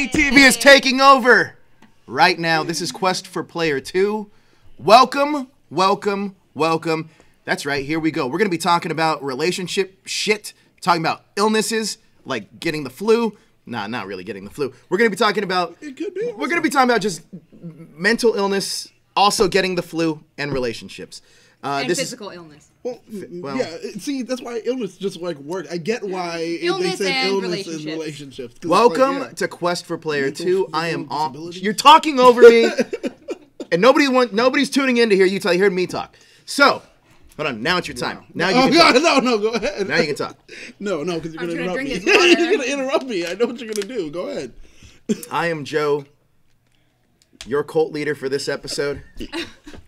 TV is taking over right now. This is Quest for Player 2. Welcome, welcome, welcome. That's right, here we go. We're going to be talking about relationship shit, talking about illnesses, like getting the flu. Nah, not really getting the flu. We're going to be talking about... It could be. We're going to be talking about just mental illness, also getting the flu, and relationships. And physical illness. Well, yeah. See, that's why illness just like work. I get why they said illness is relationships. Welcome to Quest for Player 2. I am on. You're talking over me, and nobody's tuning in to hear you talk. You heard me talk. So, hold on. Now it's your time. Now you can talk. No, go ahead. Now you can talk. No, because you're gonna interrupt me. You're gonna interrupt me. I know what you're gonna do. Go ahead. I am Joe, your cult leader for this episode.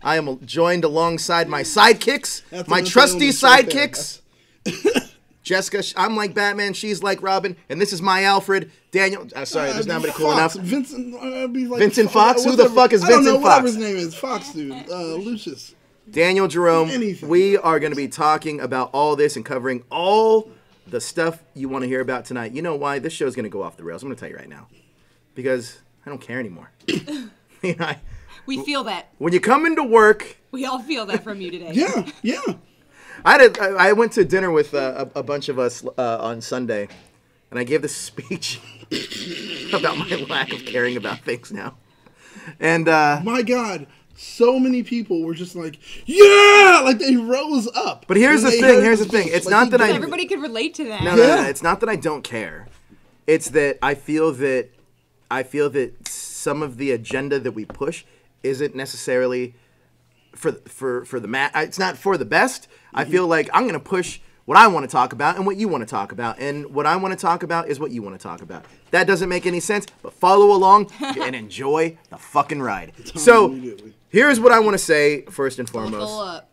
I am joined alongside my sidekicks, my trusty sidekicks. Jessica, I'm like Batman, she's like Robin, and this is my Alfred. Daniel, sorry, there's nobody cool enough. Vincent Fox? Who the fuck is Vincent Fox? I don't know, whatever his name is. Fox, dude. Lucius. Daniel Jerome. We are going to be talking about all this and covering all the stuff you want to hear about tonight. You know why? This show's going to go off the rails. I'm going to tell you right now. Because I don't care anymore. We feel that. When you come into work... We all feel that from you today. Yeah. I went to dinner with a bunch of us on Sunday, and I gave this speech about my lack of caring about things now. And my God, so many people were just like, yeah, like they rose up. But here's the thing. It's not that everybody could relate to that. No. It's not that I don't care. It's that I feel that some of the agenda that we push isn't necessarily for the it's not for the best. I feel like I'm going to push what I want to talk about and what you want to talk about, and what I want to talk about is what you want to talk about. That doesn't make any sense, but follow along and enjoy the fucking ride. So here's what I want to say first and foremost.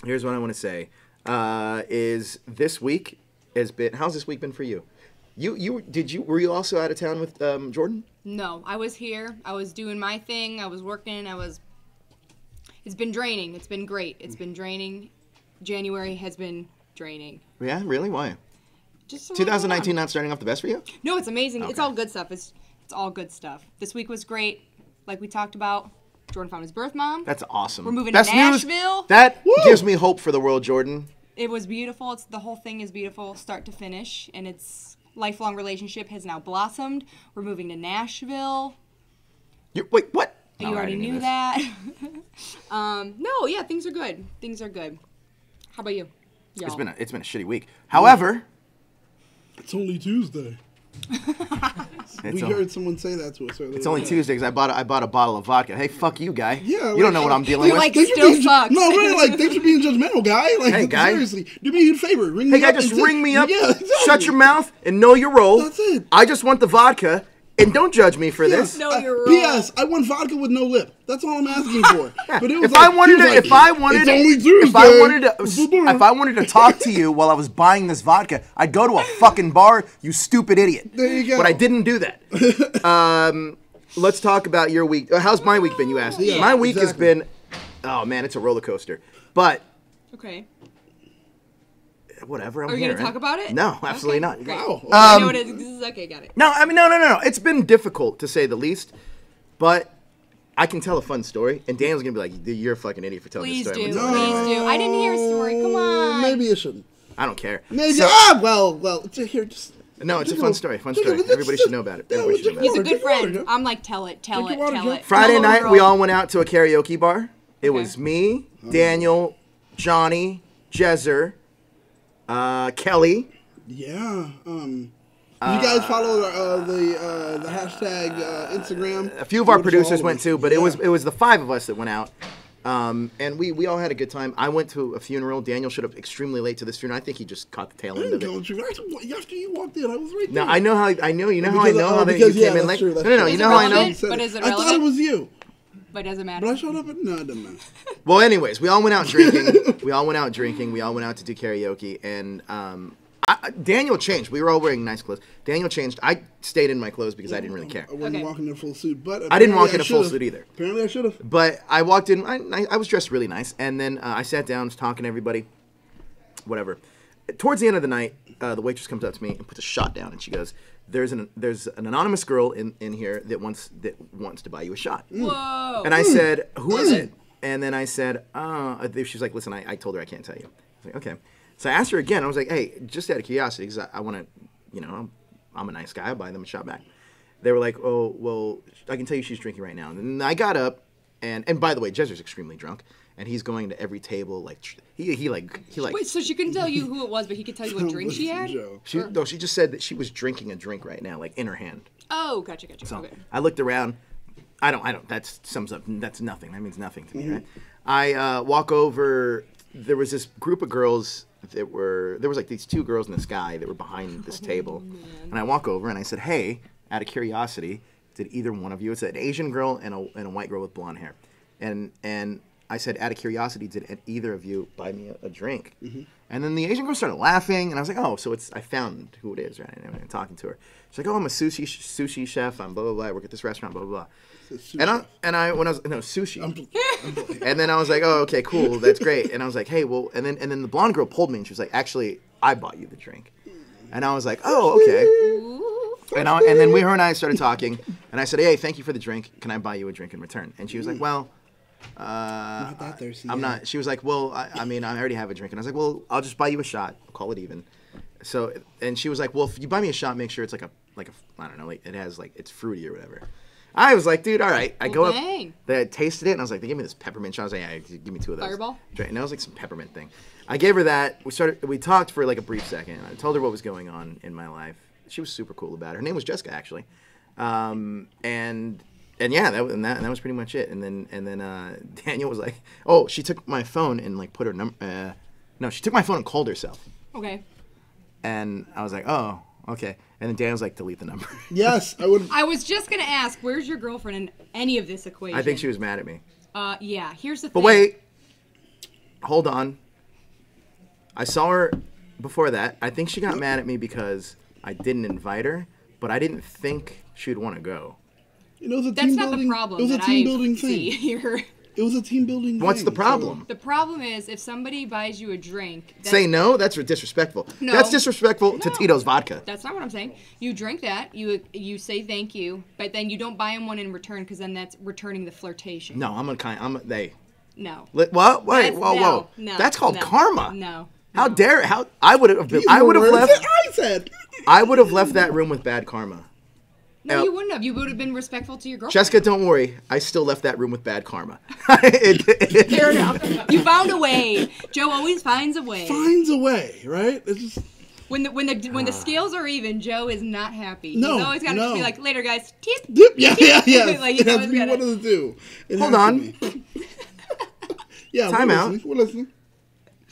Here's what I want to say is this week has been. How's this week been for you? Were you also out of town with Jordan? No, I was here. I was doing my thing. I was working. It's been draining. It's been great. It's been draining. January has been draining. Yeah, really? Why? Just 2019 not starting off the best for you? No, it's amazing. Okay. It's all good stuff. It's all good stuff. This week was great. Like we talked about, Jordan found his birth mom. That's awesome. We're moving best to Nashville. News. That gives me hope for the world, Jordan. It was beautiful. The whole thing is beautiful, start to finish, and it's lifelong relationship has now blossomed. We're moving to Nashville. Wait, what? You already knew that. No, yeah, things are good. Things are good. How about you? Y'all? It's been a shitty week. However, it's only Tuesday. We heard someone say that to us earlier. It's only Tuesday because I bought a bottle of vodka. Hey, fuck you, guy. Yeah, you don't know what I'm dealing with. Like, still sucks. No, really, like, thanks for being judgmental, guy. Like, hey, guy. Seriously, do me a favor. Ring me up. Just ring me up. Yeah, exactly. Shut your mouth and know your role. That's it. I just want the vodka, and don't judge me for this. Know your role. P.S. I want vodka with no lip. That's all I'm asking for. But it was if I wanted to talk to you while I was buying this vodka, I'd go to a fucking bar, you stupid idiot. There you go. But I didn't do that. Let's talk about your week. How's my week been, you asked? Yeah, my week has been, oh man, it's a roller coaster. But okay. Whatever, Are you going to talk about it? No, absolutely not. Wow. I know what it is. Okay, got it. No, I mean, no. It's been difficult, to say the least. But I can tell a fun story. And Daniel's going to be like, you're a fucking idiot for telling this story. Please do. I didn't hear a story. Come on. Maybe you shouldn't. I don't care. Maybe. Well, here, just... No, it's a fun story. Everybody should know about it. He's a good friend. I'm like, tell it. Friday night, we all went out to a karaoke bar. It was me, Daniel, Johnny, Jezer, Kelly. Yeah. You guys follow the hashtag Instagram? A few of our producers went too, but it was the five of us that went out. And we all had a good time. I went to a funeral. Daniel showed up extremely late to this funeral. I think he just caught the tail end of it. After you walked in, I was right there. No, I know how you came in late. No, you know how I know. But is it relevant? I thought it was you. But it doesn't matter. But I showed up no, it doesn't matter. Well, anyways, we all went out drinking. We all went out to do karaoke, and Daniel changed. We were all wearing nice clothes. Daniel changed. I stayed in my clothes because I didn't really care. I wasn't walking in a full suit, but I didn't walk in a full suit either. Apparently, I should have. But I walked in. I was dressed really nice, and then I sat down, was talking to everybody, whatever. towards the end of the night, the waitress comes up to me and puts a shot down, and she goes, "There's an anonymous girl in here that wants to buy you a shot." Whoa! And I said, "Who is it?" And then I said, she's like, "Listen, I told her I can't tell you." I was like, "Okay." So I asked her again. I was like, "Hey, just out of curiosity, because I want to, I'm a nice guy. I'll buy them a shot back." They were like, "Oh, well, I can tell you she's drinking right now." And then I got up, and by the way, Jezzer's extremely drunk, and he's going to every table like he Wait, so she couldn't tell you who it was, but he could tell you what drink she had? She just said that she was drinking a drink right now, like in her hand. Oh, gotcha. So Okay. I looked around. I don't. That sums up. That's nothing. That means nothing to me, right? I walk over. There was this group of girls there was like these 2 girls in the sky that were behind this table, and I walk over and I said, "Hey, out of curiosity, did either one of you?" It's an Asian girl and a white girl with blonde hair, and I said, "Out of curiosity, did either of you buy me a drink?" And then the Asian girl started laughing, and I was like, "Oh, so I found who it is, right?" And I'm talking to her. She's like, "Oh, I'm a sushi chef. I'm blah blah blah. I work at this restaurant, blah blah blah." Sushi. And then I was like, "Oh, okay, cool, that's great." And I was like, "Hey, well," and then the blonde girl pulled me, and she was like, "Actually, I bought you the drink." And I was like, "Oh, okay." And then her and I started talking, and I said, "Hey, thank you for the drink. Can I buy you a drink in return?" And she was like, "Well, not that thirsty. I'm not." She was like, "Well, I mean, I already have a drink." And I was like, "Well, I'll just buy you a shot. I'll call it even." So, and she was like, "Well, if you buy me a shot, make sure it's like a I don't know, like it has like it's fruity or whatever." I was like, "Dude, all right." I go up, they tasted it, and I was like, "They gave me this peppermint shot." I was like, "Yeah, give me 2 of those." Fireball? And it was like some peppermint thing. I gave her that. We talked for like a brief second. I told her what was going on in my life. She was super cool about it. Her name was Jessica, actually. And yeah, that was pretty much it. And then Daniel was like, "Oh, she took my phone and like put her number." No, she took my phone and called herself. Okay. And I was like, "Oh, okay." And then Daniel's like, "Delete the number." Yes, I would. I was just gonna ask, where's your girlfriend in any of this equation? I think she was mad at me. Yeah. Here's the thing. But wait, hold on. I saw her before that. I think she got mad at me because I didn't invite her, but I didn't think she'd want to go. That's not the problem. It was a team building thing. See here. It was a team building thing. What's the problem? The problem is if somebody buys you a drink... Say no? That's disrespectful. No. That's disrespectful to Tito's vodka. That's not what I'm saying. You drink that, you say thank you, but then you don't buy him one in return because then that's returning the flirtation. No, they. No. What? Wait, whoa. No, that's called karma. No. How dare? I would have left. I would have left that room with bad karma. No, you wouldn't have. You would have been respectful to your girlfriend. Jessica, don't worry. I still left that room with bad karma. Fair enough. You found a way. Joe always finds a way. Finds a way, right? It's just... When the scales are even, Joe is not happy. No, He's always got to just be like, "Later, guys." Tip. Yeah. Like, it has to be one of the two. Hold on. Yeah. Time out. We're listening.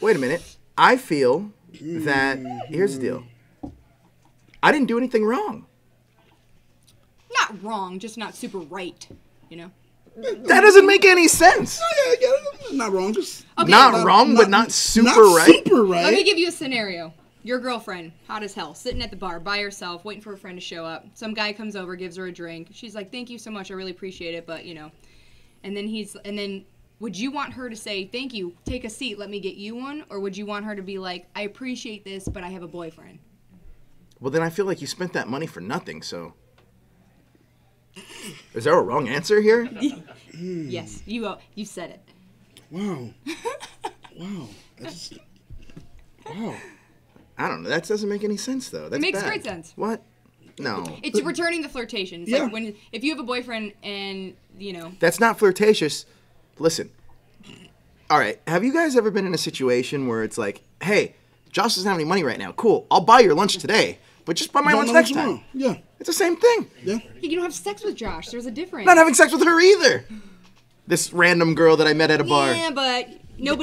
Wait a minute. I feel that here's the deal. I didn't do anything wrong. Not wrong, just not super right, That doesn't make any sense. Yeah, not wrong, just Okay. Not wrong, but not super right. Super right. Let me give you a scenario. Your girlfriend, hot as hell, sitting at the bar by herself, waiting for a friend to show up. Some guy comes over, gives her a drink. She's like, "Thank you so much, I really appreciate it," but and then would you want her to say, "Thank you, take a seat, let me get you one," or would you want her to be like, "I appreciate this, but I have a boyfriend"? Well, then I feel like you spent that money for nothing. So, is there a wrong answer here? Yes, you said it. Wow. Wow. I don't know. That doesn't make any sense, though. That's It makes bad. great sense. What? No. It's returning the flirtation. It's Yeah. like if you have a boyfriend and, That's not flirtatious. Listen. All right. Have you guys ever been in a situation where it's like, "Hey, Josh doesn't have any money right now. Cool. I'll buy your lunch today, but just buy my lunch next time." Yeah. It's the same thing. Yeah. You don't have sex with Josh. There's a difference. I'm not having sex with her either. This random girl that I met at a bar. Yeah, but no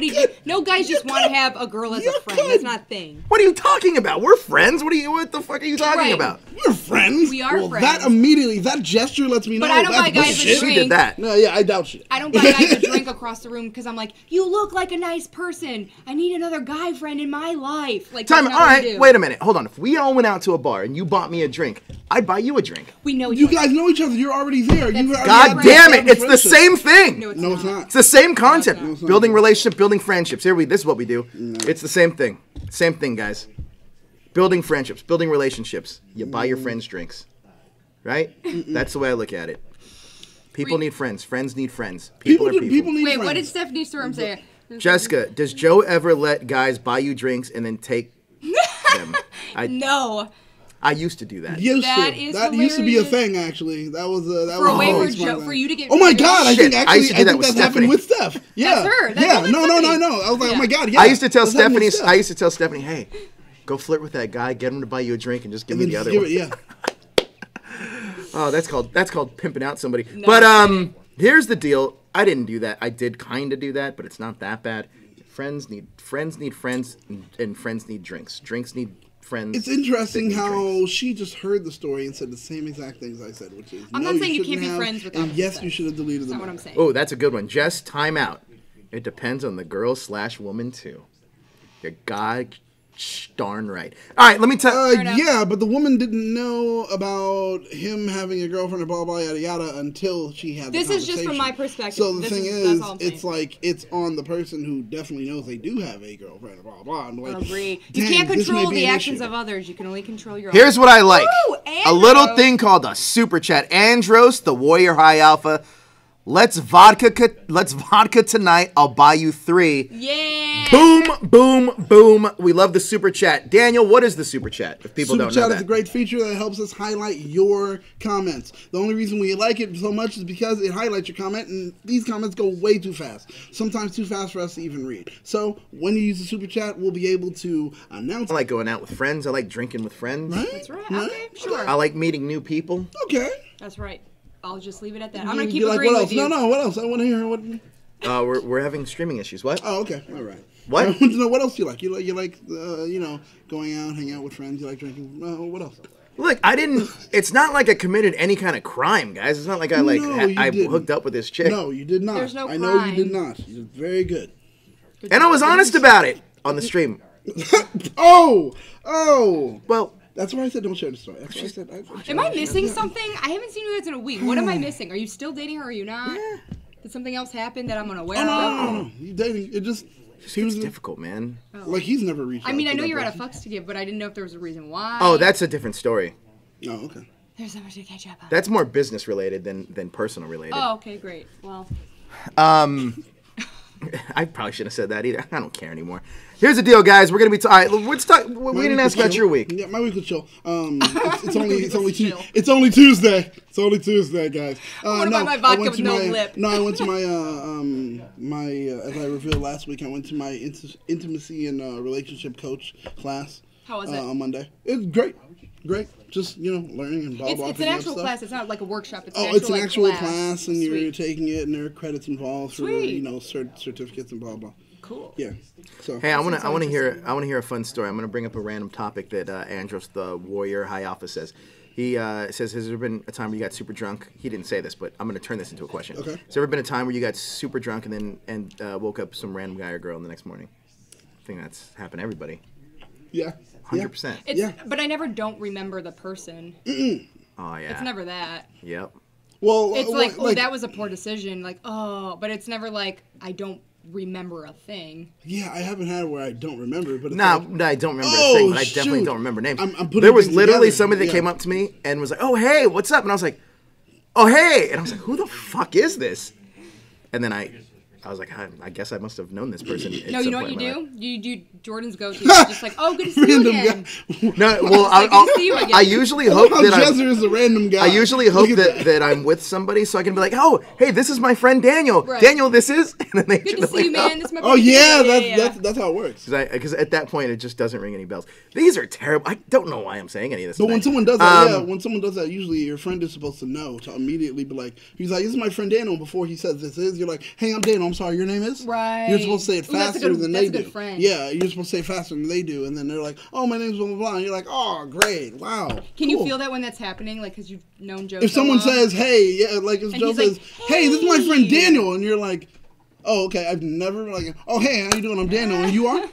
guys just want to have a girl as a friend. That's not a thing. What are you talking about? We're friends. What the fuck are you talking Right. about? We're friends. We are friends. That gesture lets me know. But I don't buy guys a She drink. did that. No, yeah, I doubt shit. I don't buy guys a drink across the room because I'm like, "You look like a nice person. I need another guy friend in my life." Like, All that's not what I right, do. wait a minute. Hold on. If we all went out to a bar and you bought me a drink, I'd buy you a drink. We know each You other. guys know each other. You're already there. God damn it! It's the same thing. No, No, it's not. It's the same concept. No, it's not. Building relationship, building friendships. This is what we do. No. It's the same thing. Same thing, guys. Building friendships, building relationships. You buy your friends drinks. Right? That's the way I look at it. People need friends. Friends need friends. People are people. People need Wait, friends. what did Stephanie Storm say? Jessica, does Joe ever let guys buy you drinks and then take them? No. I used to do that. That used to be a thing, actually. That was For a way for you to get. Oh my God! I Shit, think I used to do that with that's Stephanie. happened with Steph. Yeah, That's her. That's yeah. only No. Stephanie. I was like, oh my God. Yeah. I used to tell That's happened Stephanie. with I used to tell Stephanie, hey, go flirt with that guy, get him to buy you a drink, and just give me the other one. Yeah. Oh, that's called pimping out somebody. No, But here's the deal. I didn't do that. I did kind of do that, but it's not that bad. Friends need friends, and friends need drinks. Drinks need friends. It's interesting how drinks. she just heard the story and said the same exact things I said, which is I'm no, not saying you shouldn't can't be have, friends with and opposite yes, sex. you should have deleted That's them. not what I'm saying. Oh, that's a good one. Just time out. It depends on the girl/woman too. You're god darn right. All right, let me tell. Yeah, but the woman didn't know about him having a girlfriend and blah blah yada yada until she had. This the is just from conversation. my perspective. So the This thing is- is, that's all I'm it's saying. like it's on the person who definitely knows they do have a girlfriend and blah blah. And I like, agree. You dang, can't this may control be the an actions issue. of others. You can only control your own. Here's what I like. Ooh, A little Andros. thing called a super chat. Andros, the warrior high alpha. Let's vodka tonight. I'll buy you 3. Yeah. Boom, boom, boom. We love the super chat. Daniel, what is the super chat? If people Super don't know Chat that. is a great feature that helps us highlight your comments. The only reason we like it so much is because it highlights your comment, and these comments go way too fast. Sometimes too fast for us to even read. So when you use the Super Chat, we'll be able to announce. I like going out with friends. I like drinking with friends. Right? That's right. Right? Okay, sure. I like meeting new people. Okay. That's right. I'll just leave it at that. I'm gonna keep You're like, agreeing what else? with you. No, what else? I want to hear what. We're having streaming issues. What? Oh, okay, all right. What? I want to know what else you like. You like, going out, hang out with friends. You like drinking. What else? Look, I didn't. It's not like I committed any kind of crime, guys. It's not like I I didn't. hooked up with this chick. No, you did not. There's no I know you crime. did not. You're very good. And I was honest about it on the stream. Oh. Well, That's why I said don't share the story. That's why I said. Am I missing something? I haven't seen you guys in a week. What am I missing? Are you still dating her or are you not? Yeah. Did something else happen that I'm unaware Oh, of? no. You dating? It just. He it's was difficult, man. like he's never reached. I mean, out I to know that you're at a person. fucks to give, but I didn't know if there was a reason why. Oh, that's a different story. Oh, okay. There's so much to catch up on. That's more business related than personal related. Oh, okay, great. Well, I probably shouldn't have said that either. I don't care anymore. Here's the deal, guys. We're gonna be. All right, let's talk. We didn't ask about your week. Yeah, my week was chill. It's only chill. it's only Tuesday. It's only Tuesday, guys. What about my vodka with no lip? No, I went to my as I revealed last week, I went to my intimacy and relationship coach class. How was it? On Monday. It was great. Just learning and blah blah. it's an actual class. It's not like a workshop. It's It's an actual class, and you're Sweet. taking it, and there are credits involved for Sweet. certificates and blah blah. Cool. Yeah. So. Hey, I want to interesting. hear a fun story. I'm gonna bring up a random topic that Andros, the warrior high alpha, says. He says, has there been a time where you got super drunk? He didn't say this, but I'm gonna turn this into a question. Okay. Has there ever been a time where you got super drunk and then woke up some random guy or girl the next morning? I think that's happened to everybody. Yeah. 100%. Yeah. But I never don't remember the person. Oh yeah. It's never that. Yep. Well, It's like, oh, that was a poor decision. Like, oh, but it's never like I don't remember a thing. Yeah, I haven't had it where I don't remember, but it's No, like, no, I don't remember a Oh, thing, but I definitely shoot. don't remember names. I'm putting there was things literally together. somebody that Yeah. came up to me and was like, "Oh, hey, what's up?" And I was like, "Oh, hey," and I was like, "Who the fuck is this?" And then I was like, I guess I must have known this person. at No, you some know what point you in my life. do? You do Jordan's go-to. You're just like, oh, good to see you Random again. guy. No, well, like, good to see you again. I usually I hope love how that Jezzer is a random guy. I usually hope Look at that I'm with somebody so I can be like, "Oh, hey, this is my friend Daniel. Right. Daniel, this is." And then they Good should to be see you, like, man. This is my Oh yeah, yeah. that's how it works. Because at that point it just doesn't ring any bells. These are terrible. I don't know why I'm saying any of this. But when tonight. someone does that, when someone does that, usually your friend is supposed to know to immediately be like, he's like, "This is my friend Daniel." Before he says this is, you're like, "Hey, I'm Daniel. I'm sorry, your name is." Right. You're supposed to say it Ooh, that's a faster good- than that's they a good do. friend. Yeah, you're supposed to say faster than they do, and then they're like, "Oh, my name's blah blah blah." And you're like, "Oh, great, wow." Can you cool." feel that when that's happening? Like, because you've known Joe If so someone long? says, "Hey," yeah, like if And Joe he's like, says, "Hey, this is my friend "Hey." Daniel," and you're like, "Oh, okay, I've never like, oh, hey, how you doing? I'm Daniel, and you are."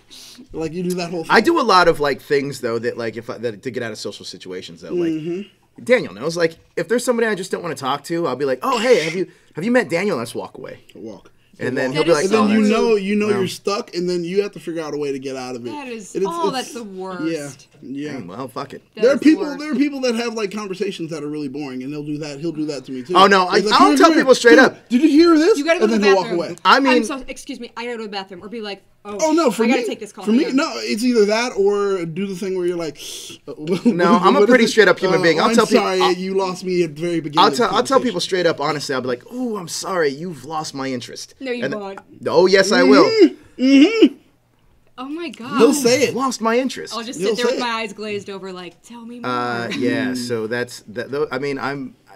Like you do that whole thing. I do a lot of like things though that like to get out of social situations though. Like Daniel knows. Like, if there's somebody I just don't want to talk to, I'll be like, oh, hey, have you met Daniel? Let's walk away. Walk. And then Walk. he'll be like, and then oh, you know you're stuck, and then you have to figure out a way to get out of it. That is, And that's the worst. Yeah. well, fuck it. That There are is the people. worst. There are people that have like conversations that are really boring, and they'll do that. He'll do that to me too. Oh, no, He's like, I'll tell "Come here, people straight come up. here. Did you hear this?" You gotta go and to then the he'll walk bathroom. away. I mean, excuse me, I gotta go to the bathroom, or be like, Oh no! For I me, gotta take this call. for me, no. It's either that or do the thing where you're like, No, I'm a pretty straight up human being. I'll tell people. I'm sorry, you lost me at the very beginning. I'll tell people straight up, honestly. I'll be like, "Oh, I'm sorry, you've lost my interest." No, you won't. Oh, yes, I will. Oh my god. He'll say it. Lost my interest. I'll just You'll sit there with say my it. eyes glazed over, like, tell me more. Yeah. So that's that. Though, I mean,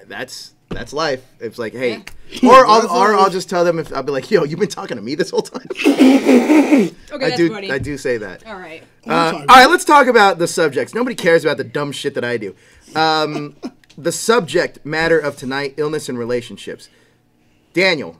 that's life. It's like, hey, Yeah. or That's I'll life. just tell them I'll be like, yo, you've been talking to me this whole time. Okay, that's funny. I do say that. All right. All right, let's talk about the subjects. Nobody cares about the dumb shit that I do. The subject matter of tonight: illness and relationships. Daniel,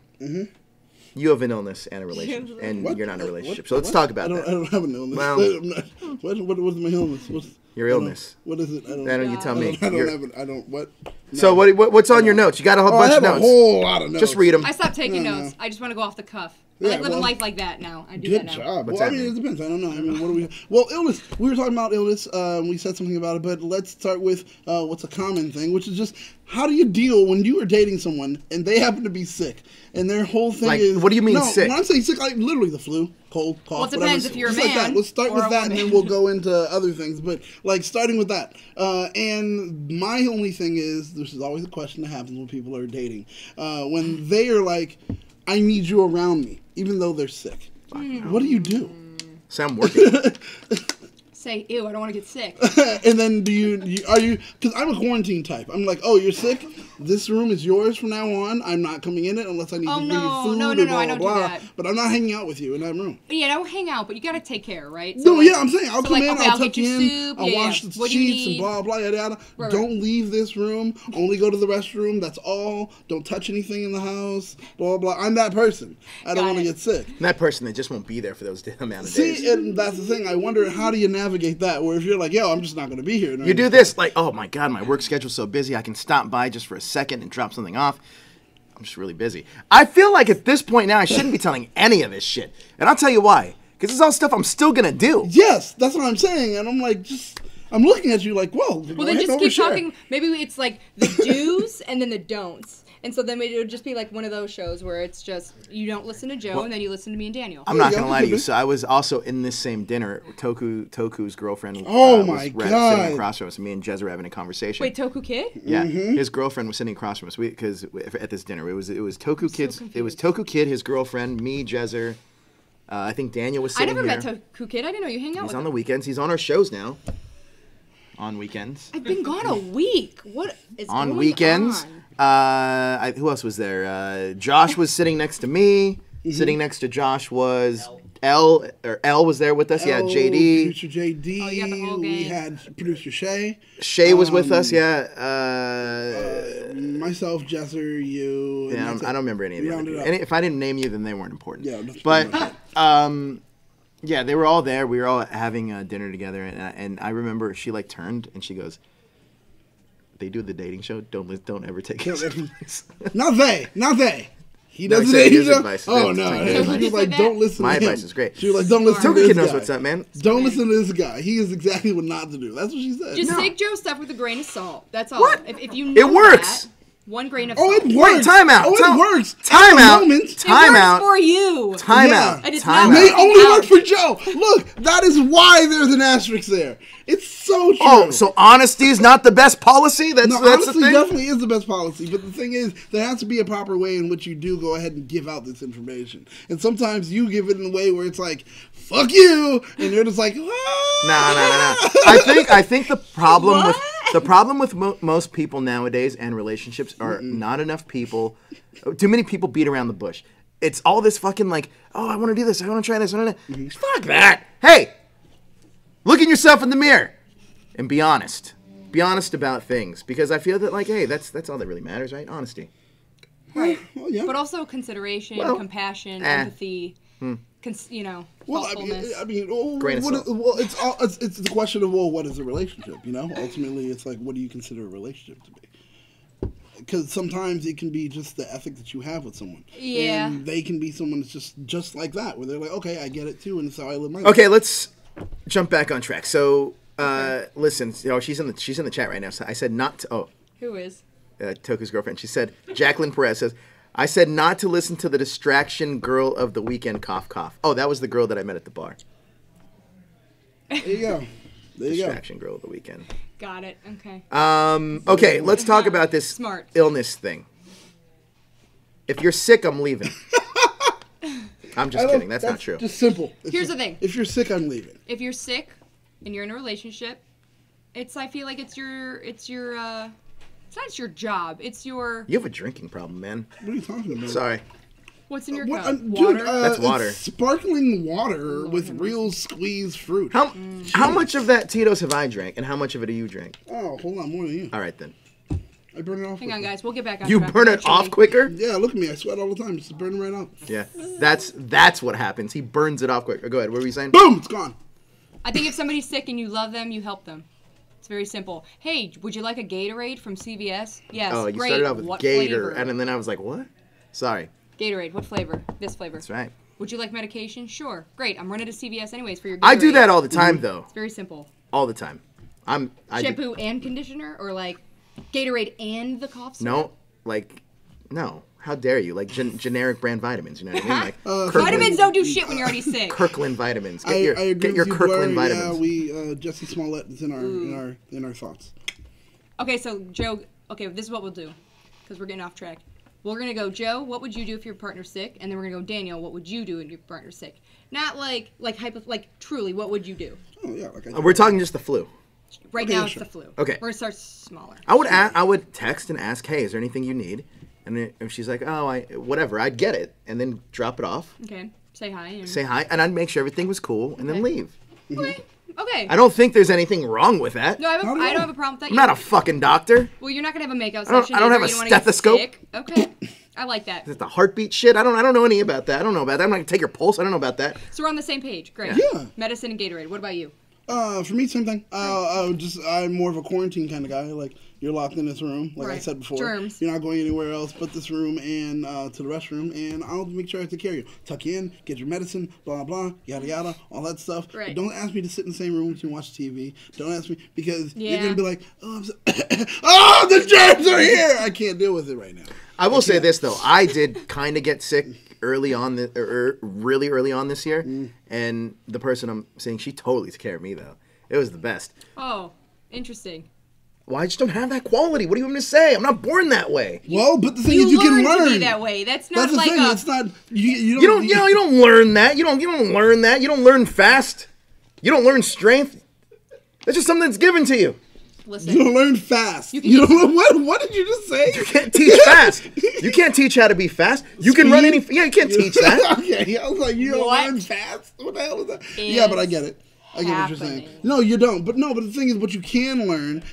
you have an illness and a relationship, and What? you're not in a What? relationship. So let's What? talk about I that. don't have an illness. Well- I'm not- what is my illness? Your illness. What is it? I don't. Why don't you tell me? I don't Your- have it. I don't. What? So what's on your notes? You got a whole Oh, I bunch have of a notes. whole lot of notes. Just read them. I stopped taking No, no. notes. I just want to go off the cuff. Yeah, I like living well, life like that now. I do Good that now. job. What's Well, I that mean, mean? it depends. I don't know. I mean, what do we? Well, illness. We were talking about illness. We said something about it, but let's start with what's a common thing, which is just how do you deal when you are dating someone and they happen to be sick, and their whole thing Like, is what do you mean no, sick? When I'm saying sick, like literally the flu, cold, cough. Well, it depends whatever. if you're a Just like that. man Let's start or with a that, and then woman. we'll go into other things. But like starting with that, and my only thing is, this is always a question that happens when people are dating, when they are like, "I need you around me," even though they're sick. What do you do? So I'm working. Say, ew, I don't want to get sick. And then are you because I'm a quarantine type. I'm like, oh, you're sick? This room is yours from now on. I'm not coming in it unless I need Oh, to bring you no, food no, or no, blah, I blah, don't do blah. that. But I'm not hanging out with you in that room. Yeah, don't hang out, but you gotta take care, right? No, like- yeah, I'm saying I'll so, come like, in, okay, I'll I'll tuck get you you in, soup, I'll yeah, wash yeah. the What do you sheets and need? blah, blah, yada, yada. Right. Don't leave this room. Only go to the restroom. That's all. Don't touch anything in the house. Blah, blah. I'm that person. I don't Got want to it. get sick. And that person that just won't be there for those amount of days. See, and that's the thing. I wonder, how do you navigate that? Where if you're like, yo, I'm just not going to be here. You do this like, oh my god, my work schedule's so busy. I can stop by just for a second and drop something off. I'm just really busy. I feel like at this point now I shouldn't be telling any of this shit, and I'll tell you why. Because it's all stuff I'm still gonna do. Yes, that's what I'm saying. And I'm like, I'm looking at you like, well, Well, then just keep talking. Maybe it's like the do's and then the don'ts. And so then it would just be like one of those shows where it's just, you don't listen to Joe and then you listen to me and Daniel. I'm not Yeah, gonna lie to you. could be. So I was also in this same dinner. Toku's girlfriend. Oh was my sitting God. across from us. And me and Jez were having a conversation. Wait, Toku Kid? Yeah, Mm-hmm. his girlfriend was sitting across from us because at this dinner it was Toku Kid's. confused. It was Toku Kid, his girlfriend, me, Jezzer. I think Daniel was I sitting never here. met Toku Kid. I didn't know you hang out He's with on him. the weekends. He's on our shows now. On weekends. I've been gone a week. What is On going weekends. on? Who else was there? Josh was sitting next to me. Sitting next to Josh was L was there with us. Yeah, JD. Producer JD. Oh, you got the whole We gang. had producer Shay. Shay was with us. Yeah. Myself, Jesser, you. and Yeah, that's I it. don't remember any of We the other rounded people. up. And if I didn't name you, then they weren't important. Yeah, that's but pretty much yeah, they were all there. We were all having dinner together, and I remember she like turned and she goes, "They do the dating show. Don't ever take his advice." Not they. He No, he doesn't said date his you. advice. Oh It's no! like She his was advice. like, "Don't listen My to him." advice is great. She was like, "Don't listen to Toku this Kid knows guy. what's up, man. Don't listen to this guy. He is exactly what not to do." That's what she said. Just No. take Joe's stuff with a grain of salt. That's all. What? If you know It works. that, one grain of Oh, salt. it works. Wait, time out. Oh, it works. Time At the out. moment, It Time works out. for you. Time Yeah. out. And it's Time not May out. only out. work for Joe. Look, that is why there's an asterisk there. It's so true. Oh, so honesty is not the best policy? That's No, that's the honesty thing. definitely is the best policy, but the thing is, there has to be a proper way in which you do go ahead and give out this information. And sometimes you give it in a way where it's like, "Fuck you," and you're just like, No. I think the problem with most people nowadays and relationships are not enough people. Too many people beat around the bush. It's all this fucking like, oh, I want to do this. I want to try this. Fuck that. Hey, look at yourself in the mirror and be honest. Be honest about things, because I feel that like, hey, that's all that really matters, right? Honesty. Right. Well, yeah. But also consideration, Well, compassion, eh. empathy. You know. Well, thoughtfulness. Grain of salt. It's the question of, well, what is a relationship? You know, ultimately, it's like, what do you consider a relationship to be? Because sometimes it can be just the ethic that you have with someone. Yeah. And they can be someone that's just like that, where they're like, okay, I get it too, and it's how I live my life. Okay, let's jump back on track. So, listen, she's in the chat right now. So I said not to. Oh, Who is? Toku's girlfriend. She said, Jacqueline Perez says, I said not to listen to the distraction girl of the weekend, cough, cough. Oh, that was the girl that I met at the bar. There you go. There you go. Distraction girl of the weekend. Got it. Okay. Okay, let's talk about this Smart. illness thing. If you're sick, I'm leaving. I'm just kidding. That's not true. Just simple. Here's the thing. If you're sick, I'm leaving. If you're sick and you're in a relationship, I feel like it's not your job. It's your. You have a drinking problem, man. What are you talking about? Sorry. What's in your What, cup? dude, Water. That's water. It's sparkling water with real squeezed fruit. How much of that Tito's have I drank, and how much of it do you drink? Oh, hold on, more than you. All right, then. I burn it off. Hang on, guys. We'll get back on You track burn it eventually. off quicker? Yeah, look at me. I sweat all the time. Just burn it right off. Yeah. That's what happens. He burns it off quick. Go ahead. What were you saying? Boom! It's gone. I think if somebody's sick and you love them, you help them. It's very simple. Hey, would you like a Gatorade from CVS? Yes. Oh, you great. started off with What Gator, flavor? and then I was like, what? Sorry. Gatorade. What flavor? This flavor. That's right. Would you like medication? Sure. Great. I'm running to CVS anyways for your Gatorade. I do that all the time, though. It's very simple. All the time. Shampoo and conditioner, or like Gatorade and the cough syrup? No, no. How dare you? Like generic brand vitamins, you know what I mean? Like Vitamins don't do shit when you're already sick. Kirkland vitamins. I agree Get your with you, Kirkland Blair. vitamins. Yeah, Jesse Smollett is in our thoughts. Okay, so Joe. Okay, this is what we'll do, because we're getting off track. We're gonna go, Joe. What would you do if your partner's sick? And then we're gonna go, Daniel. What would you do if your partner's sick? Not like truly. What would you do? Oh yeah, like We're talking just the flu. Right Okay, now, sure. it's the flu. Okay. We're gonna start smaller. I would text and ask, hey, is there anything you need? And if she's like, oh, whatever, I'd get it, and then drop it off, Okay. Say hi. And... say hi, and I'd make sure everything was cool, and then Okay. leave. Okay. I don't think there's anything wrong with that. No, I don't have a problem with that. I'm not a fucking doctor. Well, you're not gonna have a makeout don't- session. I don't either. have a You wanna get stethoscope. sick. Okay. I like that. Is it the heartbeat shit? I don't know any about that. I don't know about that. I'm not gonna take your pulse. I don't know about that. So we're on the same page. Great. Yeah. Medicine and Gatorade. What about you? For me, same thing. I'm more of a quarantine kind of guy. Like, you're locked in this room, like I Right. said before. Germs. You're not going anywhere else but this room and to the restroom, and I'll make sure I take care of you. Tuck you in, get your medicine, blah, blah, yada, yada, all that stuff. Right. But don't ask me to sit in the same room with you and watch TV. Don't ask me, because you're Yeah. going to be like, oh, oh, the germs are here! I can't deal with it right now. I will say this though, I did kind of get sick early on, really early on this year, and the person I'm seeing, she totally took care of me though. It was the best. Oh, interesting. Well, I just don't have that quality. What do you want me to say? I'm not born that way. Well, but the thing is, You you can learn to learn. be that way. That's not That's the like thing. a. It's not. You don't learn that. You don't learn that. You don't learn fast. You don't learn strength. That's just something that's given to you. Listen. You don't learn fast. You can You don't know what did you just say? You can't teach fast. You can't teach how to be fast. You can run any. Yeah, you can't teach that. Okay, I was like, you don't What learn fast. What the hell is that? Yeah, but I get it. I get what you're saying. happening? No, you don't. But the thing is, what you can learn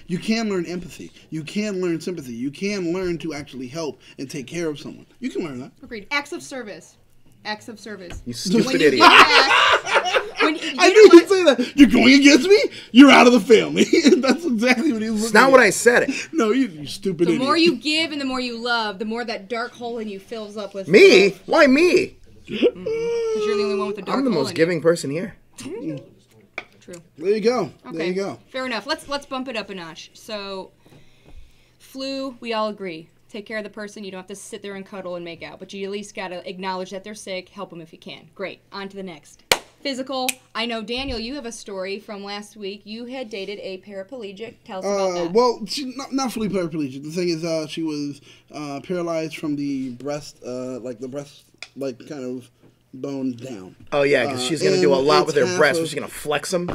empathy. You can learn sympathy. You can learn to actually help and take care of someone. You can learn that. Agreed. Acts of service. Acts of service. You stupid When you idiot. get asked, when you I know knew what? he'd say that. You're going against me? You're out of the family. That's exactly what he was. It's not what I said. No, you stupid The idiot. more you give and the more you love, the more that dark hole in you fills up with Me? love. Why me? Because you're the only one with the dark I'm the hole most in giving person here. you. True. There you go. Okay. There you go. Fair enough. Let's bump it up a notch. So, flu, we all agree. Take care of the person. You don't have to sit there and cuddle and make out, but you at least gotta acknowledge that they're sick. Help them if you can. Great. On to the next. Physical. I know, Daniel, you have a story from last week. You had dated a paraplegic. Tell us about that. Well, she not fully paraplegic. The thing is, she was paralyzed from the breast, kind of bone down. Oh yeah, because she's gonna do a and lot it's with her half breasts. of- She's gonna flex them.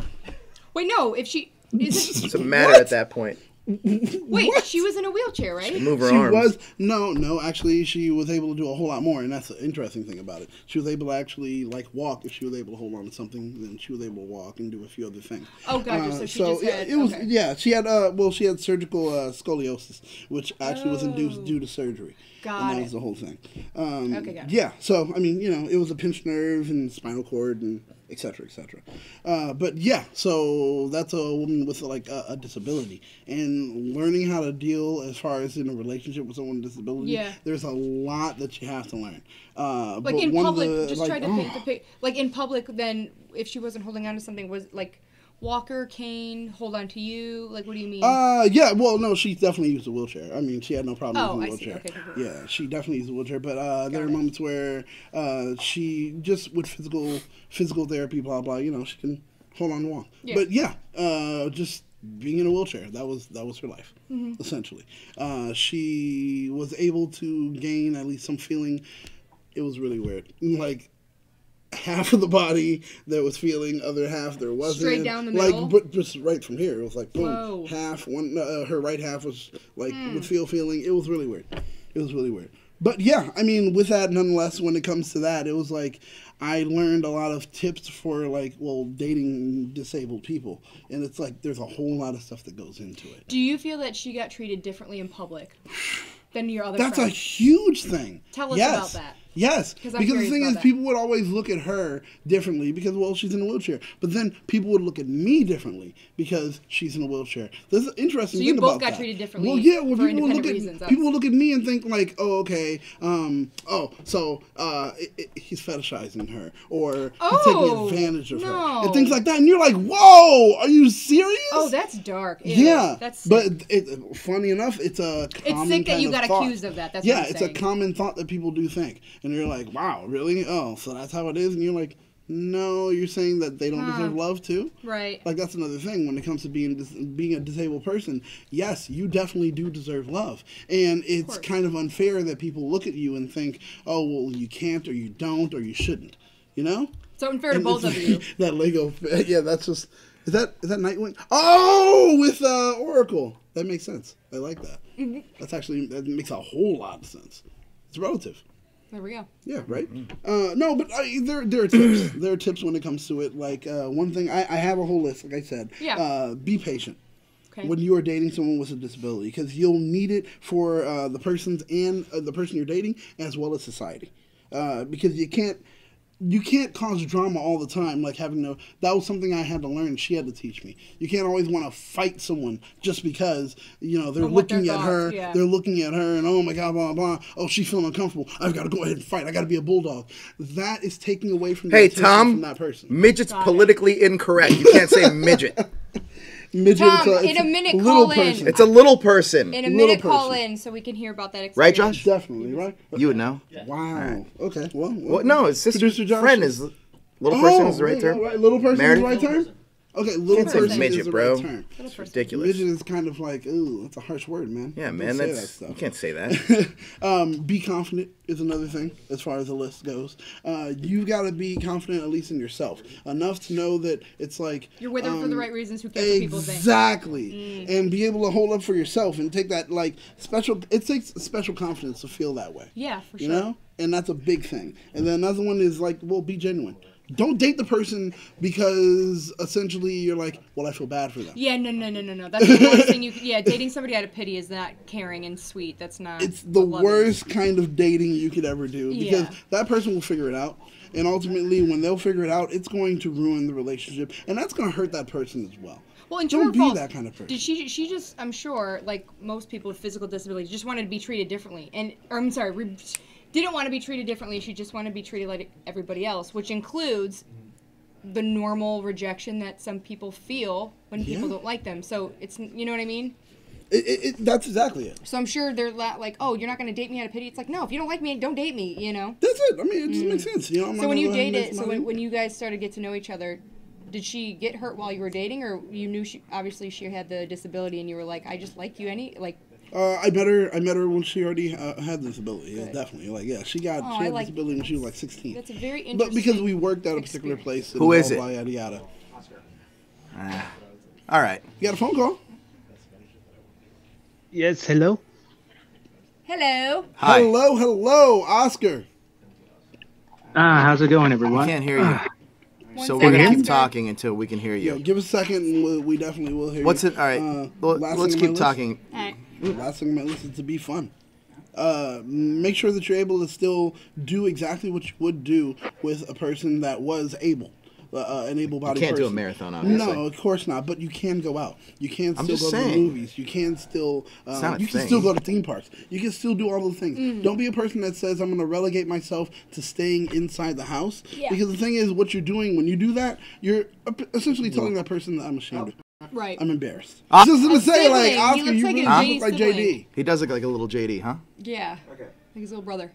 Wait, no. If she isn't. What's the matter What? at that point? Wait, What? she was in a wheelchair, right? Move her She arms. was no. Actually, she was able to do a whole lot more, and that's the interesting thing about it. She was able to actually walk. If she was able to hold on to something, then she was able to walk and do a few other things. Oh, gotcha. So she just had. it was okay. yeah. She had she had surgical scoliosis, which actually was induced due to surgery. Got and that it. was the whole thing. Okay, got it. Yeah. So I mean, it was a pinched nerve and spinal cord and etc., etc. But yeah, so that's a woman with like a disability, and learning how to deal as far as in a relationship with someone with a disability. Yeah. There's a lot that you have to learn. Like but in one of public, the, just like, try to paint the pic. Like in public, then if she wasn't holding on to something, was like walker, cane, hold on to you. Like, what do you mean? Yeah, well, no, she definitely used a wheelchair. I mean, she had no problem Oh, using a I see. wheelchair. Okay, cool. Yeah, she definitely used a wheelchair, but there are it. moments where she just with physical therapy, blah blah. You know, she can hold on to walk. Yeah. But yeah, just being in a wheelchair, that was her life, Mm-hmm. essentially. She was able to gain at least some feeling. It was really weird, like. Half of the body that was feeling, other half there wasn't. Straight down the middle? Like, but just right from here, it was like boom. Whoa. Half one, her right half was like would feeling. It was really weird. It was really weird. But yeah, I mean, with that, nonetheless, when it comes to that, it was like I learned a lot of tips for like, well, dating disabled people, and it's like there's a whole lot of stuff that goes into it. Do you feel that she got treated differently in public than your other That's friends? a huge thing. Tell us Yes. about that. Yes, 'Cause I'm because the curious thing about is, that. people would always look at her differently because, well, she's in a wheelchair. But then people would look at me differently because she's in a wheelchair. There's an interesting So thing you both about got that. treated differently Well, yeah, well, for people would look independent at reasons. people would look at me and think like, oh, okay, he's fetishizing her or he's taking advantage of her no. and things like that. And you're like, whoa, are you serious? Oh, that's dark. Ew. Yeah, That's sick. but funny enough, it's a common It's sick that kind you of got thought. accused of that. That's Yeah, what I'm it's saying. a common thought that people do think, and you're like, wow, really? Oh, so that's how it is, and you're like, no, you're saying that they don't deserve love too. Right. Like that's another thing when it comes to being a disabled person. Yes, you definitely do deserve love, and it's course. kind of unfair that people look at you and think, oh, well, you can't, or you don't, or you shouldn't. You know? So unfair to And both it's- of you. That Lego, yeah, that's just. Is that Nightwing? Oh, with Oracle. That makes sense. I like that. Mm-hmm. That makes a whole lot of sense. It's relative. There we go. Yeah, right. No, but there are tips. There are tips when it comes to it. Like one thing, I have a whole list. Like I said, Yeah. Be patient Okay. when you are dating someone with a disability because you'll need it for the person's and the person you're dating as well as society. Because you can't cause drama all the time, like having to. That was something I had to learn. She had to teach me. You can't always want to fight someone just because they're Of what looking their at her. thoughts, yeah. They're looking at her, and oh my god, blah blah. Oh, she's feeling uncomfortable. I've got to go ahead and fight. I got to be a bulldog. That is taking away from the Hey, attention Tom, from that person. midget's Got it. politically incorrect. You can't say midget. Midget, Tom, it's in a minute, little call in. person. It's a little person. In a Little minute, call person. in so we can hear about that experience. Right, Josh? Definitely right. You would know. Wow. Okay. Well. Well, no, his sister's Producer Josh? friend is little person is the right right, term. right. Little person Meredith? is the right term. Okay, little Can't say person midget, is the bro. right term. Little person. Ridiculous. Midget is kind of like, ooh, that's a harsh word, man. Yeah, Don't man, say that's that you stuff. can't say that. Be confident is another thing as far as the list goes. You've got to be confident at least in yourself enough to know that it's like You're with her for the right reasons. Who cares what people think? exactly, and be able to hold up for yourself and take that like special. It takes special confidence to feel that way. Yeah, for You sure. know, and that's a big thing. And then another one is like, well, be genuine. Don't date the person because essentially you're like, well, I feel bad for them. Yeah, no. That's the worst thing dating somebody out of pity is not caring and sweet. That's not. It's the loving. worst kind of dating you could ever do because Yeah. that person will figure it out. And ultimately, when they'll figure it out, it's going to ruin the relationship. And that's going to hurt that person as well. Well, and true Don't or be false, that kind of person. Did she just, I'm sure, like most people with physical disabilities, just wanted to be treated differently. Didn't want to be treated differently. She just wanted to be treated like everybody else, which includes the normal rejection that some people feel when people Yeah. don't like them. So it's, you know what I mean? That's exactly it. So I'm sure they're like, oh, you're not going to date me out of pity. It's like, no, if you don't like me, don't date me, you know? That's it. I mean, it just makes sense. You know, I'm not So when gonna you go ahead and dated, make so money. when you guys started to get to know each other, did she get hurt while you were dating, or you knew obviously she had the disability and you were like, I just like you I met her when she already had disability. Yeah, Good. definitely. Like, yeah, she had I like- disability when she was like 16. That's a very interesting. But because we worked at a particular place. Who is it? Yada, yada, yada. All right. You got a phone call? Yes, hello. Hello. Hi. Hello, Oscar. How's it going, We everyone? can't hear you. So second, we're gonna keep Oscar. talking until we can hear Yeah, you. give us a second and we definitely will hear What's you. it? All right. last Let's thing on keep my talking. All right. Last thing on my list is to be fun. Make sure that you're able to still do exactly what you would do with a person that was able. an able-bodied You can't do a person. marathon, obviously. No, of course not. But you can go out. You can still just go to the saying. movies. You can still not a you can thing. still go to theme parks. You can still do all those things. Don't be a person that says I'm going to relegate myself to staying inside the house. Yeah. Because the thing is, what you're doing when you do that, you're essentially telling that person that I'm ashamed. Right. I'm embarrassed. I was just gonna say, sibling. like, He Oscar, looks you like really a look like sibling. JD. He does look like a little JD, huh? Yeah. Okay. Like his little brother.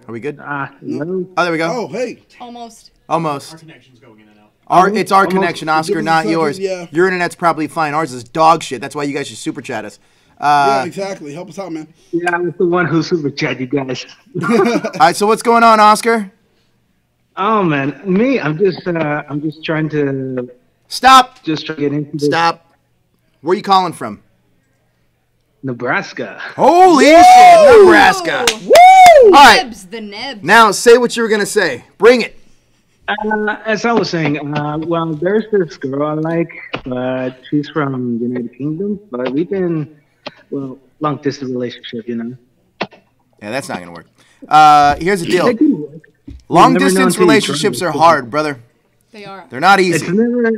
Are we good? No. Oh, there we go. Oh, hey. Almost. Almost. Our connection's going in and out. It's our Almost. connection, Oscar, Give us a not second, yours. yeah. Your internet's probably fine. Ours is dog shit. That's why you guys should super chat us. Yeah, exactly. Help us out, man. Yeah, I was the one who super chat you guys. All right, so what's going on, Oscar? Oh man, me, I'm just trying to Stop. try to get into this Stop. Where are you calling from? Nebraska. Holy shit, Nebraska. Woo! All right, Nebs, the Nebs. now say what you were going to say. Bring it. As I was saying, well, there's this girl I like, but she's from the United Kingdom. But we've been, well, long distance relationship, you know. Yeah, that's not going to work. Here's the deal. It can work. Long You never know distance until you relationships try are it. hard, brother. They are. They're not It's easy. never.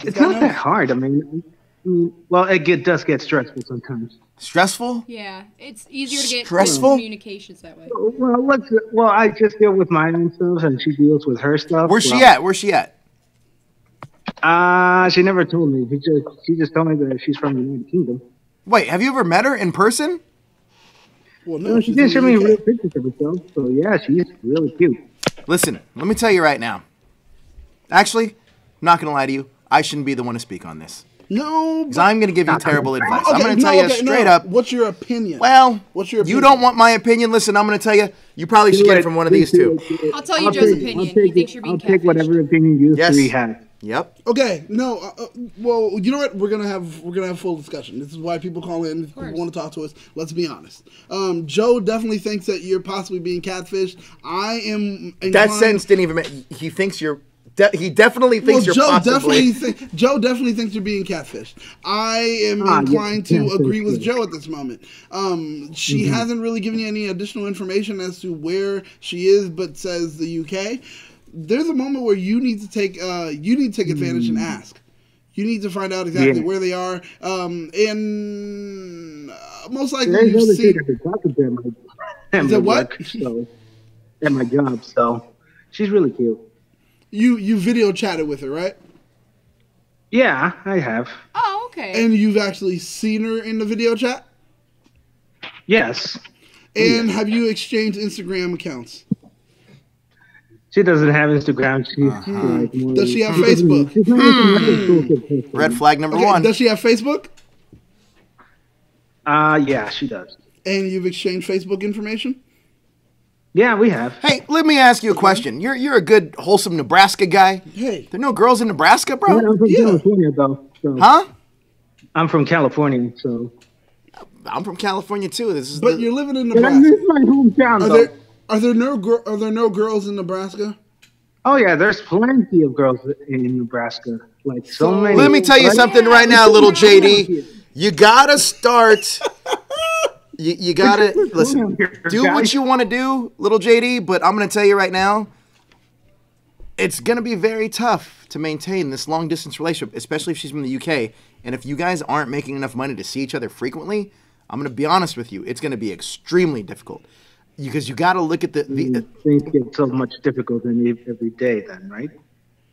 It's not that hard. I mean, well, does get stressful sometimes. Stressful? Yeah. It's easier to get Stressful? communications that way. Well, I just deal with my own stuff, and she deals with her stuff. Where's she at? Where's she at? She never told me. She just told me that she's from the United Kingdom. Wait, have you ever met her in person? Well, No, no, she she's didn't show in me the real UK. pictures of herself. So yeah, she's really cute. Listen, let me tell you right now. Actually, I'm not going to lie to you. I shouldn't be the one to speak on this. No, Because I'm going to give you terrible advice. I'm okay, going to tell you straight up. What's your opinion? Well, What's your you opinion? don't want my opinion. Listen, I'm going to tell you. You probably should get it from one of these two. I'll tell you Joe's opinion. He thinks you're being I'll take catfished. whatever opinion you Yes. three have. Yep. Okay, no. Well, you know what? We're gonna have full discussion. This is why people call in. If people want to talk to us. Let's be honest. Joe definitely thinks that you're possibly being catfished. I am. That inclined- sentence didn't even make. He thinks you're. He definitely thinks you're possibly. Joe definitely thinks you're being catfished. I am inclined yeah, to agree with yeah. Joe at this moment. She hasn't really given you any additional information as to where she is, but says the UK. There's a moment where you need to take advantage and ask. You need to find out exactly where they are, and most likely There's you've other seen. chick I've been talking to at my Is it what? work, so, at my job. So she's really cute. You video chatted with her, right? Yeah, I have. Oh, okay. And you've actually seen her in the video chat. Yes. And have you exchanged Instagram accounts? She doesn't have Instagram. She's like more, Does she have Facebook? She's not a social person. Red flag number Okay, one. does she have Facebook? Yeah, she does. And you've exchanged Facebook information? Yeah, we have. Hey, let me ask you a question. You're a good, wholesome Nebraska guy. Hey. There no girls in Nebraska, I'm bro? from Yeah. California, though. So. Huh? I'm from California, so. I'm from California too. This is. But you're living in But I Nebraska. miss my hometown, Are though. there no girls in Nebraska? Oh yeah, there's plenty of girls in Nebraska. Like so many. Let me tell you Like- something right now, little JD. You gotta start. You gotta listen. Do what you want to do, little JD. But I'm gonna tell you right now, it's gonna be very tough to maintain this long distance relationship, especially if she's from the UK. And if you guys aren't making enough money to see each other frequently, I'm gonna be honest with you, it's gonna be extremely difficult because you gotta look at the Things get so much difficult every day, then, right?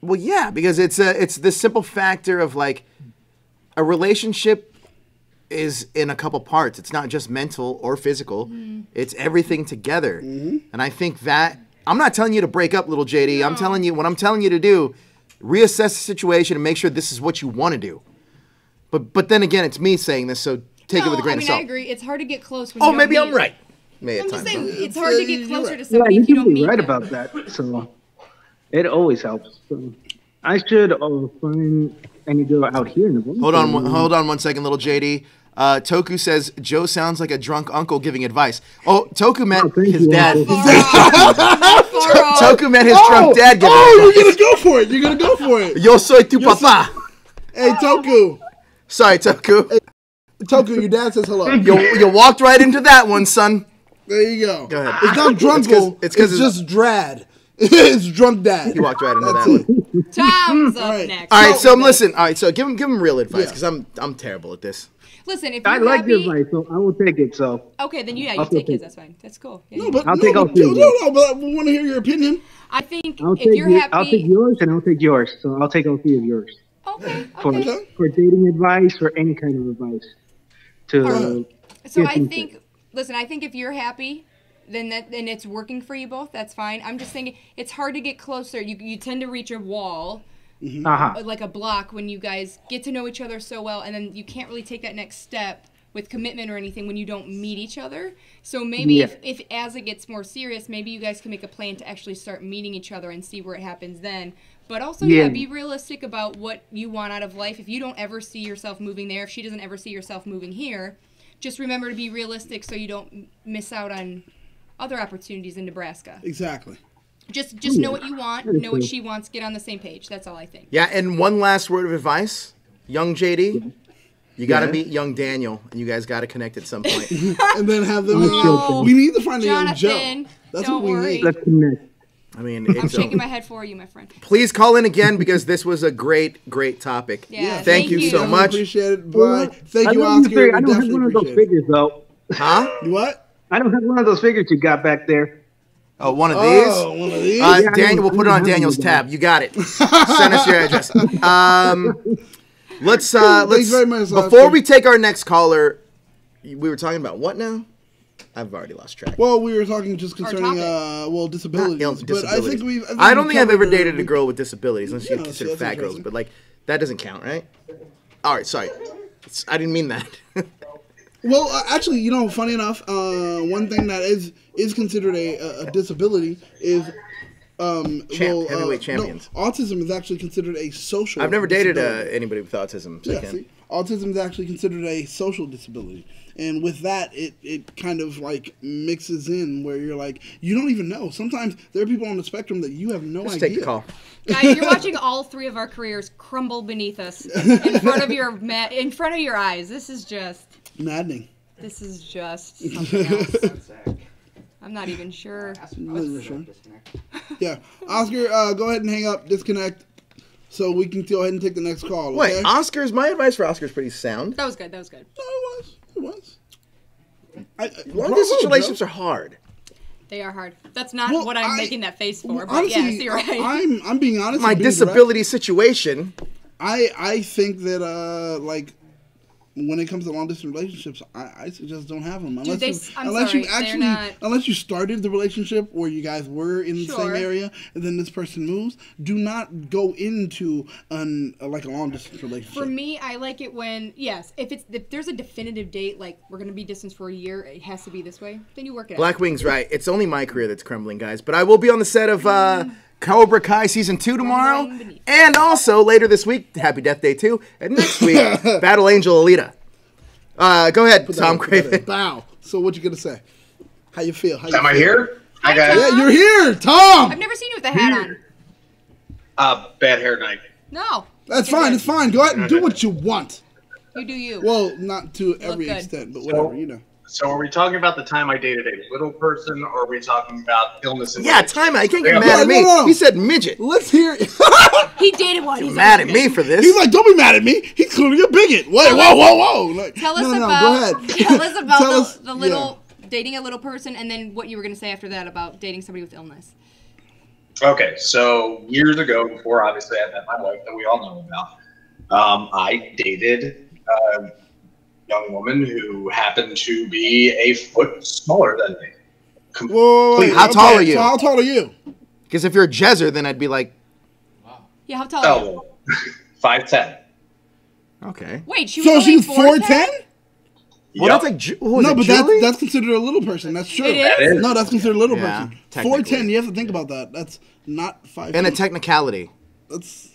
well, yeah, because it's the simple factor of like a relationship is in a couple parts. It's not just mental or physical. It's everything together. And I think that I'm not telling you to break up, little JD. I'm telling you what I'm telling you to do. Reassess the situation and make sure this is what you want to do. But then again, it's me saying this, so take it with a grain I of salt. I agree. It's hard to get close when Oh, you don't maybe I'm meet. right. Maybe I'm at just times. saying it's hard to get closer to Yeah, somebody you if you can don't be meet right them. about that. So it always helps. So I should find any girl out here in the world. Hold on one second, little JD. Toku says Joe sounds like a drunk uncle giving advice. Oh, Toku met thank his you, dad. uncle. Toku met his drunk dad giving Oh, advice. you're gonna go for it. You're gonna go for it. Yo soy tu papa. Hey, Toku. Sorry, Toku. Toku, your dad says hello. You walked right into that one, son. There you go. Go ahead. It's not drunkle. It's 'cause It's just drad. It's drunk dad. He walked right into That's that one. it. Tom's All up right. next. All right, so listen. All right, so give him real advice Yeah. because I'm terrible at this. Listen, if you're I like happy, your advice, so I will take it. So okay, then you I'll take take his. it. That's fine. That's cool. Yeah, No, yeah. but I'll take all no, three of no, but we want to hear your opinion. I think I'll if take you're happy, I'll take yours and I'll take yours. So I'll take all three of yours okay, for okay. Okay. for dating advice or any kind of advice. To So get I into think, listen, I think if you're happy, then it's working for you both. That's fine. I'm just thinking it's hard to get closer. You tend to reach a wall, like a block, when you guys get to know each other so well, and then you can't really take that next step with commitment or anything when you don't meet each other. So maybe Yeah. if as it gets more serious, maybe you guys can make a plan to actually start meeting each other and see where it happens then. But also, Yeah. be realistic about what you want out of life. If you don't ever see yourself moving there, if she doesn't ever see herself moving here, just remember to be realistic so you don't miss out on other opportunities in Nebraska. Exactly. Just know what you want, know what she wants, get on the same page. That's all I think. Yeah, and one last word of advice, young JD. You got to Yeah. meet young Daniel, and you guys got to connect at some point. And then have them. No. We need to find a young Jonathan, Joe. That's don't what we worry. need. let's connect. I mean, I'm it's shaking my head for you, my friend. please call in again because this was a great topic. Yeah, Thank you so Definitely much. Appreciate it. Bye. Thank I you, love Oscar. figure- We I don't have definitely one of those appreciate it. figures though. Huh? You what? I don't have one of those figures you got back there. Oh, one of these? Oh, one of these. Yeah, Daniel, we'll put it on I know Daniel's you tab. You got it. Send us your address. Let's Thanks very much, before Oscar. we take our next caller, we were talking about what now? I've already lost track. Well, we were talking just Our concerning, topic. disabilities. But I think we've. I don't think I've ever covered dated a girl with disabilities, unless you Yeah, consider that's fat girls. interesting. But like, that doesn't count, right? All right, sorry. I didn't mean that. Well, actually, funny enough, one thing that is considered a disability is heavyweight champions. No, autism is actually considered a social. I've never dated disability. anybody with autism. So I Yeah, can't. see, autism is actually considered a social disability, and with that, it kind of like mixes in where you're like you don't even know. Sometimes there are people on the spectrum that you have no Just idea. take the call. Guys, you're watching all three of our careers crumble beneath us in front of your eyes. This is just Maddening. something else. I'm not even sure. Yeah, Oscar, go ahead and hang up, disconnect, so we can go ahead and take the next call. Okay? Wait, my advice for Oscar's pretty sound. That was good. No, it was. Long distance relationships are hard. They are hard. That's not Well, what I'm making that face for, but Honestly, yes, you're right. I'm being honest. My and being disability situation. direct. I think that like when it comes to long distance relationships, I suggest don't have them unless I'm unless sorry, you they're actually not- unless you started the relationship where you guys were in the Sure. same area and then this person moves. Do not go into like a long distance relationship. For me, I like it when if there's a definitive date, like we're gonna be distance for a year, it has to be this way. Then you work it out. Blackwing's right. It's only my career that's crumbling, guys. But I will be on the set of Cobra Kai Season 2 tomorrow. Crumbling beneath. And also later this week, Happy Death Day 2. And next week, Battle Angel Alita. Go ahead, Tom Craven. Bow. So what you gonna say? How you feel? Am I here? Hi, guys. Yeah, Tom. you're here, Tom. I've never seen you with a hat on. Bad hair night. No. That's You're fine. good. It's fine. Go ahead and do what you want. You do you. Well, not to every good. extent, but whatever, So are we talking about the time I dated a little person, or are we talking about illness and Yeah, age? time out. You can't get Yeah. mad at me. No. He said midget. Let's hear it. He dated one. He's Mad at me for this. He's like, don't be mad at me. He's clearly a bigot. Whoa. Like, Tell us no, about. go ahead. Tell us about Tell us- the little dating a little person, and then what you were gonna say after that about dating somebody with illness. Okay, so years ago, before obviously I met my wife that we all know about, I dated a young woman who happened to be a foot smaller than me. Whoa. How tall are you? So how tall are you? Because if you're a Jezzer, then I'd be like, Yeah, how tall are you? Oh, 5'10". okay. Wait, she was So only she's 4'10"? 4'10"? Well, that's like, who was No, it, but Julie? that's considered a little person. That's true. It is? That is. No, that's considered a little Yeah, person. technically. 4'10", you have to think about that. That's not 5 And a feet. technicality. That's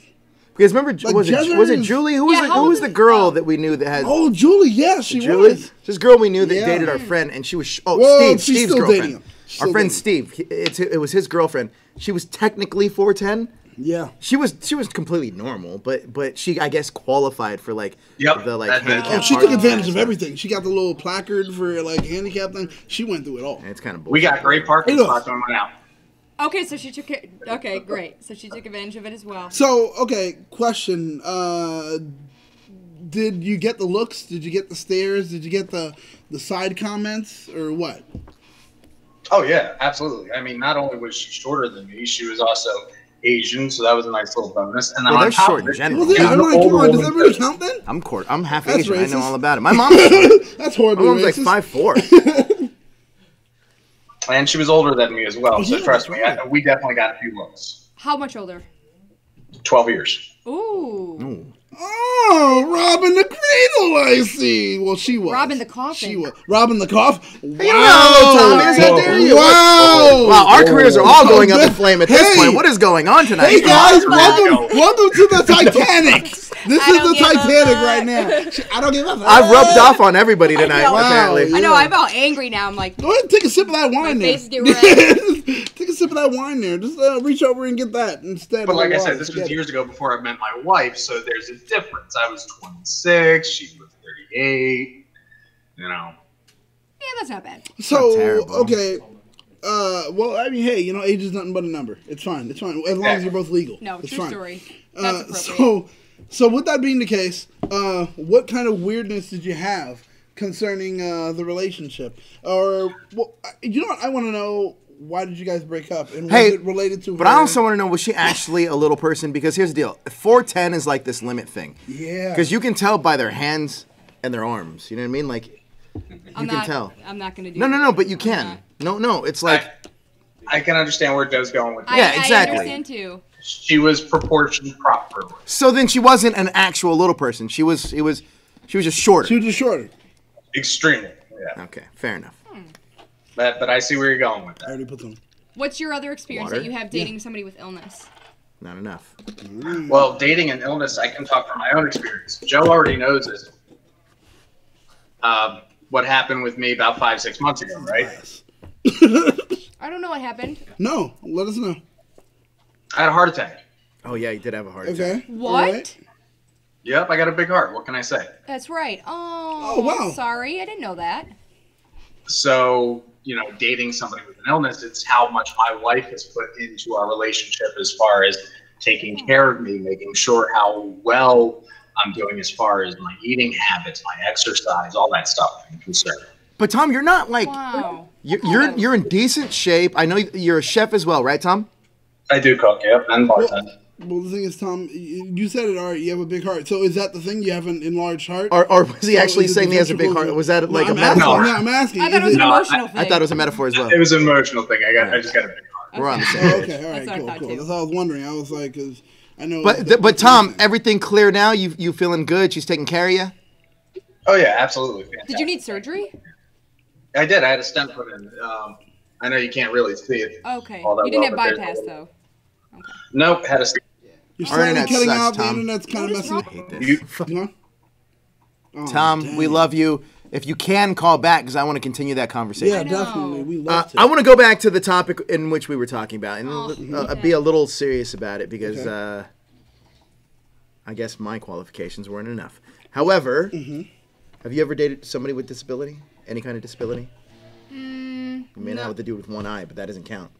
Because remember, Like was Jezzer it is- Julie? Who Yeah, how was old the is- girl oh. that we knew that had Oh, Julie, yeah, she Julie? was. This girl we knew that Yeah. dated our friend, and she was Well, she's Steve's still girlfriend. dating him. She's Our still friend dating Steve. It was his girlfriend. She was technically 4'10". Yeah. She was completely normal, but she, I guess, qualified for like Yep, the like that's it. handicap Oh, she took parking advantage and of stuff. everything. She got the little placard for like handicap thing. She went through it all. And it's kind of We got great parking Hey, look. spots on my out. Okay, so she took it. Okay, great. So she took advantage of it as well. So, okay, question. Did you get the looks? Did you get the stares? Did you get the side comments? Or what? Oh, yeah, absolutely. I mean, not only was she shorter than me, she was also Asian, so that was a nice little bonus. And then Well, on they're top short of in it, general. Well, yeah, she I'm was like, an come older on, does that woman, really too. count then? I'm half That's Asian. I know racist. all about it. My mom's short. That's My horribly mom's like racist. 5'4". And she was older than me as well, Oh, so yeah, trust that's me, right. we definitely got a few looks. How much older? 12 years. Ooh. Oh, robbing the cradle, I see. Well, she was. Robbing the coffin. She was. Robbing the coffin? Wow. You don't know how little Tommy is. How dare you? Wow. Wow, our careers are all going up in flame at this Hey. point. What is going on tonight? Hey, guys, Come on. welcome to the Titanic. This I is don't the give a Titanic fuck. right now. I don't give a fuck. I've rubbed off on everybody tonight, know. apparently. Wow. I know. I'm all angry now. I'm like, Go ahead and take a sip of that wine my there. face get red. Take a sip of that wine there. Just reach over and get that instead. But of like the I water. said, this was Forget it. years ago before I met my wife, so there's a difference. I was 26, she was 38, you know. yeah, that's not bad. So, Not terrible. okay. Well, I mean, hey, age is nothing but a number. It's fine. It's fine. As long as you're both legal. No, it's true fine. story. That's appropriate. So with that being the case, what kind of weirdness did you have concerning the relationship? Or, well, you know what? I want to know, why did you guys break up? And was it related to but her? I also want to know, was she actually a little person? Because here's the deal. 4'10" is like this limit thing. Yeah. Because you can tell by their hands and their arms. You know what I mean? Like, you can tell. I'm not going to do No, but you I'm can. not. No, it's like... I can understand where Joe's going with that. Yeah, exactly. I understand too. She was proportioned properly. So then she wasn't an actual little person. She was just shorter. She was just shorter. Extremely, yeah. Okay, fair enough. But I see where you're going with I that. already put some. What's your other experience Water? that you have dating somebody with illness? Not enough. Well, dating and illness, I can talk from my own experience. Joe already knows this. What happened with me about 5-6 months ago, right? Yes. I don't know what happened. No, let us know. I had a heart attack. Oh yeah, you did have a heart attack. Okay. What? All right. Yep, I got a big heart. What can I say? That's right. Oh, wow. Sorry, I didn't know that. So, dating somebody with an illness, it's how much my wife has put into our relationship as far as taking care of me, making sure how well I'm doing as far as my eating habits, my exercise, all that stuff I'm concerned. But Tom, you're not like Wow. you're in decent shape. I know you're a chef as well, right, Tom? I do cook, yep, and bartend. Well, the thing is, Tom, you said it, all right, you have a big heart. So is that the thing? You have an enlarged heart? Or was he So actually is it saying the he has a big ventricles heart? or- Was that like No, a I'm asking, metaphor? no, I'm asking. I thought it was Is an No, emotional thing. I thought it was a metaphor as well. It was an emotional thing. I just got a big heart. We're on the same Oh, page. okay, all right, That's what I cool. thought, too. That's what I was wondering. I was like, because I know. But Tom, everything clear now? You feeling good? She's taking care of you? Oh yeah, absolutely. Fantastic. Did you need surgery? I did. I had a stent put in. I know you can't really see it. Okay. all that You didn't well, have but there's- bypass though. Nope, had a stent. You're Our slowly internet cutting sucks, out. Tom. The internet's kind of What is messing. wrong? I hate this. You, You know? Oh, Tom, dang. we love you. If you can, call back because I want to continue that conversation. Yeah, I know. definitely. We love to. I want to go back to the topic in which we were talking about and Oh, be a little serious about it because Okay. I guess my qualifications weren't enough. However, Mm-hmm. have you ever dated somebody with disability? Any kind of disability? Mm, You may not no. have to do with one eye, but that doesn't count.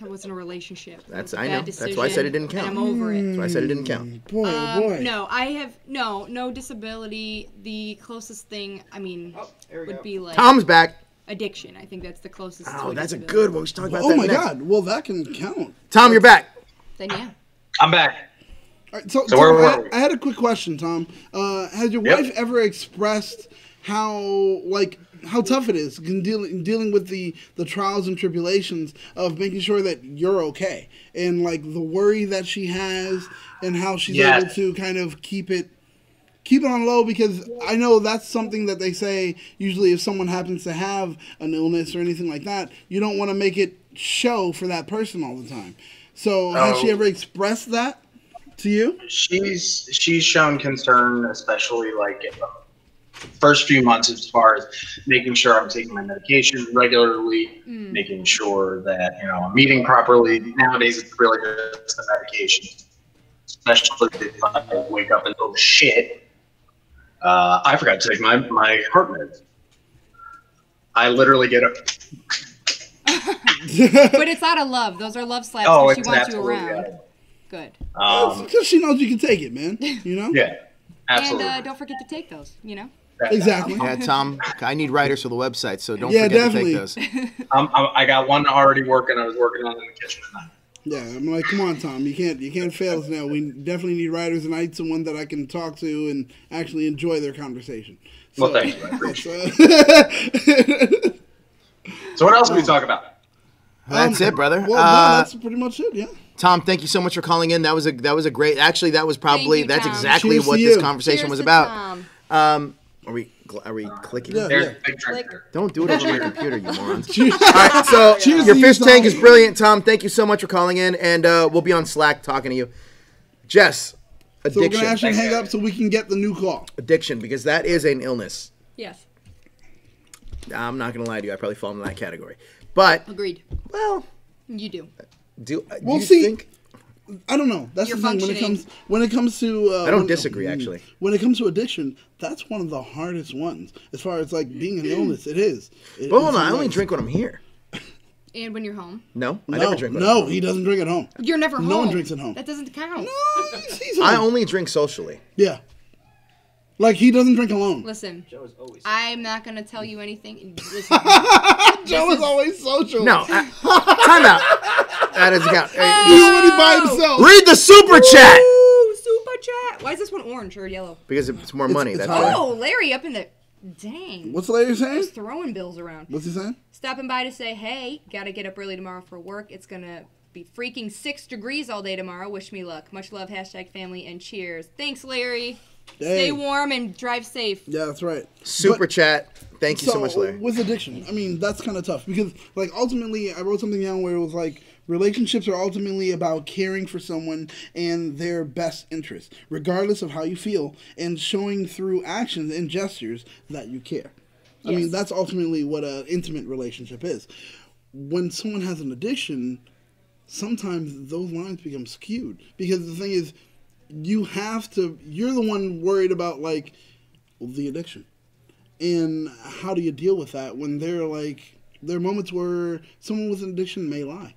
That wasn't a relationship. That That's- was a I bad know. That's why I said it decision, didn't count. And I'm over it. So I said it didn't count. Boy, oh boy. No, I have no disability. The closest thing, I mean, would be like Tom's back. addiction. I think that's the closest. Oh, to that's a disability. good one. We should talk about Oh that my next. God. Well, that can count. Tom, you're back. Then yeah. I'm back. All right, so So where Tom, were we? I had a quick question, Tom. Has your Yep. wife ever expressed how tough it is in dealing with the trials and tribulations of making sure that you're okay, and like the worry that she has, and how she's Yes. able to kind of keep it on low? Because I know that's something that they say usually if someone happens to have an illness or anything like that, you don't want to make it show for that person all the time. So has she Oh. ever expressed that to you? She's shown concern, especially like in the first few months, as far as making sure I'm taking my medication regularly, making sure that I'm eating properly. Nowadays, it's really just the medication, especially if I wake up and go shit. I forgot to take my heart meds. I literally get up. But it's out of love. Those are love slaps Oh, because she it's wants you absolutely around. out. Good. Because she knows you can take it, man. You know? Yeah, absolutely. And don't forget to take those, you know? Exactly. Yeah, Tom, I need writers for the website, so don't Yeah, forget definitely. to take those. I got one already working. I was working on it in the kitchen tonight. Yeah, I'm like, come on, Tom, you can't fail us now. We definitely need writers, and I need someone that I can talk to and actually enjoy their conversation. Well, thank you. I appreciate it. So what else do we talk about? That's it, brother. Well, no, that's pretty much it. Yeah. Tom, thank you so much for calling in. That was a great. Actually, that was probably Thank you, that's Tom. exactly Cheers what to this you. conversation Cheers was to about. Tom. Are we clicking? Yeah. There's a big drink there. Don't do it over my computer, you morons. Cheers. All right, so Cheers your to you, fish tank Tom. is brilliant, Tom. Thank you so much for calling in, and we'll be on Slack talking to you. Jess, So we're addiction, gonna actually hang up so we can get the new call. addiction, because that is an illness. Yes. I'm not gonna lie to you, I probably fall into that category. But Agreed. well, You do. do We'll you see. think? I don't know. That's You're the thing functioning. when it comes to. I don't disagree, actually. When it comes to addiction, that's one of the hardest ones. As far as like being an illness, it is. But hold on, I only drink when I'm here. And when you're home. No, I No, never drink when I'm no, home. he doesn't drink at home. You're never home. No one drinks at home. That doesn't count. He's I home. only drink socially. Yeah. Like he doesn't drink alone. Listen, Joe is always. I'm not going to tell you anything. Listen, Joe is always social. No, time out. That doesn't count. He's already by himself. Read the super chat Ooh, super chat. Why is this one orange or yellow? because it's more money. it's That's higher. why. Oh, Larry up in the... Dang. What's the lady saying? Just throwing bills around. What's he saying? Stopping by to say, hey, gotta get up early tomorrow for work. It's gonna be freaking 6 degrees all day tomorrow. Wish me luck. Much love, #family, and cheers. Thanks, Larry. Stay Hey. warm and drive safe. Yeah, that's right. Super But- chat. Thank you so much, Larry. With addiction, I mean, that's kind of tough because, like, ultimately, I wrote something down where it was like, relationships are ultimately about caring for someone and their best interest, regardless of how you feel, and showing through actions and gestures that you care. I mean, Yes. that's ultimately what an intimate relationship is. When someone has an addiction, sometimes those lines become skewed because the thing is, you're the one worried about, like, the addiction. And how do you deal with that when there are moments where someone with an addiction may lie.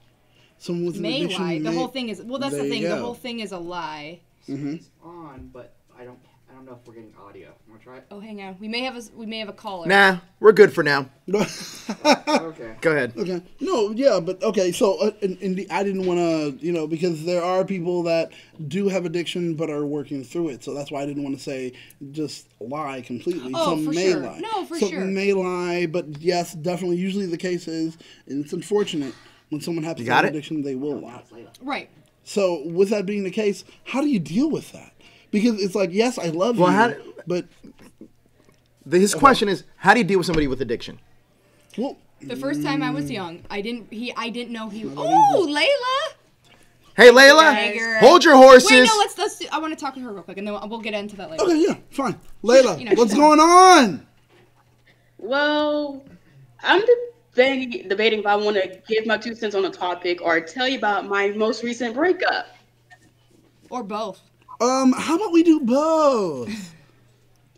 Someone with an May addiction lie. The may- whole thing is... Well, that's There the you thing. The go. whole thing is a lie. It's on, but I don't know if we're getting audio. Want to try it? Oh, hang on. We may have a caller. Nah, we're good for now. Okay. Go ahead. Okay. No, yeah, but okay. So, I didn't want to, because there are people that do have addiction but are working through it. So that's why I didn't want to say just lie completely. Oh, Some for may sure. lie. No, for Some sure. may lie, but yes, definitely. Usually the case is, and it's unfortunate when someone happens You to got have it? addiction, they will lie. Right. So, with that being the case, how do you deal with that? Because it's like, yes, I love Well, you, how- but His question is, how do you deal with somebody with addiction? well, The first time I was young, I didn't know he... Oh, Layla! Hey, Layla, Tiger. hold your horses. Wait, no, let's do, I want to talk to her real quick, and then we'll get into that later. okay, yeah, fine. Layla, You know, what's she's- going on? Well, I'm debating if I want to give my 2 cents on the topic or tell you about my most recent breakup. Or both. How about we do both?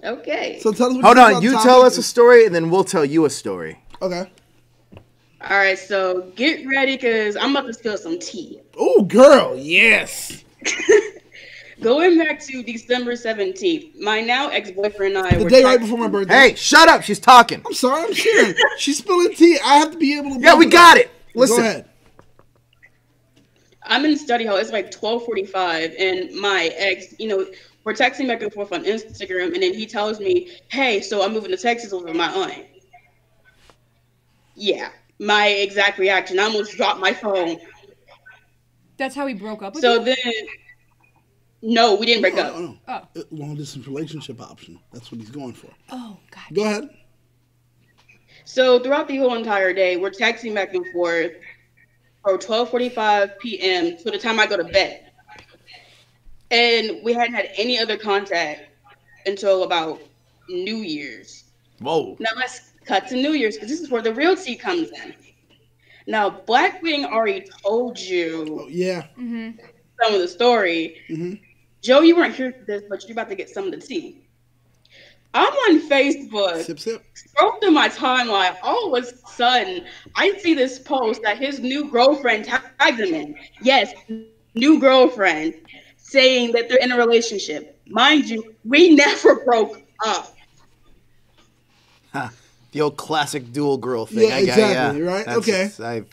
Okay. So tell us. What Hold think on, about you the tell topic. us a story, and then we'll tell you a story. Okay. All right, so get ready because I'm about to spill some tea. Oh, girl, yes. Going back to December 17th, my now ex-boyfriend and I The were day right texting- before my birthday. Hey, shut up. She's talking. I'm sorry, I'm sharing. She's spilling tea. I have to be able to. Yeah, we got it. Listen. Go ahead. I'm in study hall. It's like 12:45, and my ex, we're texting back and forth on Instagram, and then he tells me, "Hey, so I'm moving to Texas with my aunt." Yeah, my exact reaction. I almost dropped my phone. That's how he broke up with So you? then, no, we didn't break up. No. Oh. Long distance relationship option. That's what he's going for. Oh, God. Go ahead. So throughout the whole entire day, we're texting back and forth from 12:45 p.m. to the time I go to bed, and we hadn't had any other contact until about New Year's. Whoa. Now let's cut to New Year's because this is where the real tea comes in. Now, Black Wing already told Oh, you yeah. some of the story. Mhm. Joe, you weren't here for this, but you're about to get some of the tea. I'm on Facebook. Sip, sip. Scroll through my timeline. All of a sudden, I see this post that his new girlfriend tagged him in. Yes, new girlfriend, saying that they're in a relationship. Mind you, we never broke up. Huh. The old classic dual girl thing. Yeah, exactly. Right? That's Okay. I've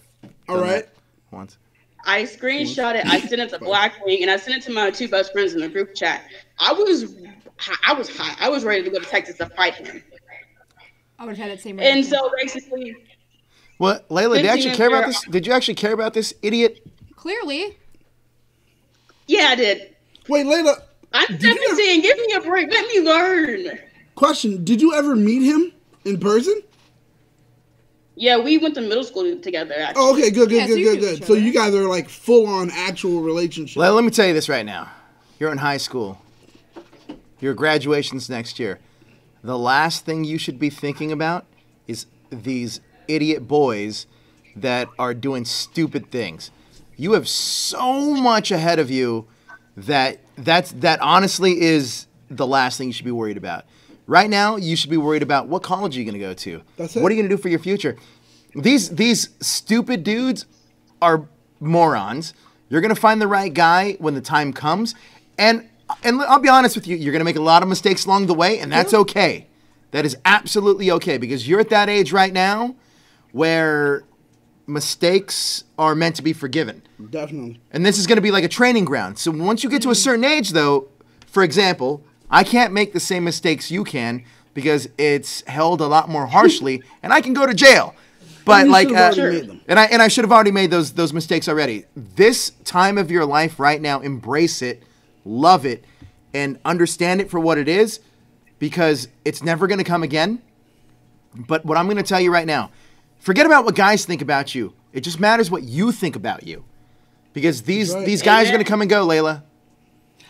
All done right. that once. I screenshot it. I sent it to Blackwing, and I sent it to my two best friends in the group chat. I was hot. I was ready to go to Texas to fight him. I would have had that same And reaction. so basically, What, Layla? Did you 15 actually care about minutes this? Did you actually care about this idiot? Clearly. yeah, I did. Wait, Layla. I'm Did you 17. Give me a break. Let me learn. Question: did you ever meet him in person? Yeah, we went to middle school together. Actually. Oh, okay, good. Yeah, so you knew each So other. you guys are like full on actual relationship. Layla, let me tell you this right now. You're in high school. Your graduation's next year. The last thing you should be thinking about is these idiot boys that are doing stupid things. You have so much ahead of you that honestly is the last thing you should be worried about. Right now, you should be worried about what college are you going to go to. That's it. What are you going to do for your future? These stupid dudes are morons. You're going to find the right guy when the time comes. And I'll be honest with you, you're going to make a lot of mistakes along the way, and that's okay. That is absolutely okay because you're at that age right now where mistakes are meant to be forgiven. Definitely. And this is going to be like a training ground. So once you get to a certain age, though, for example, I can't make the same mistakes you can because it's held a lot more harshly, and I can go to jail. But You like, should have already made them. and I should have already made those mistakes already. This time of your life right now, embrace it, love it, and understand it for what it is, because it's never going to come again. But what I'm going to tell you right now, forget about what guys think about you. It just matters what you think about you, because these guys are going to come and go, Layla.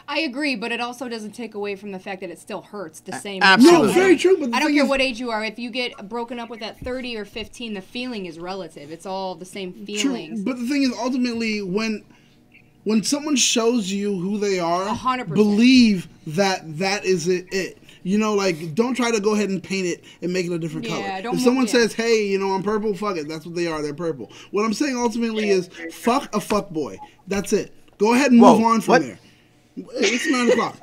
I agree, but it also doesn't take away from the fact that it still hurts the same. Absolutely. No, very true. But the I don't thing care is- what age you are. If you get broken up with at 30 or 15, the feeling is relative. It's all the same True, feelings. but the thing is, ultimately, when someone shows you who they are, 100%. believe that is it. You know, like, don't try to go ahead and paint it and make it a different Yeah, color. don't If mo- someone yeah. says, hey, you know, I'm purple, fuck it. That's what they are. They're purple. What I'm saying ultimately is, fuck a fuck boy. That's it. Go ahead and Whoa, move on from what? there. It's 9 o'clock.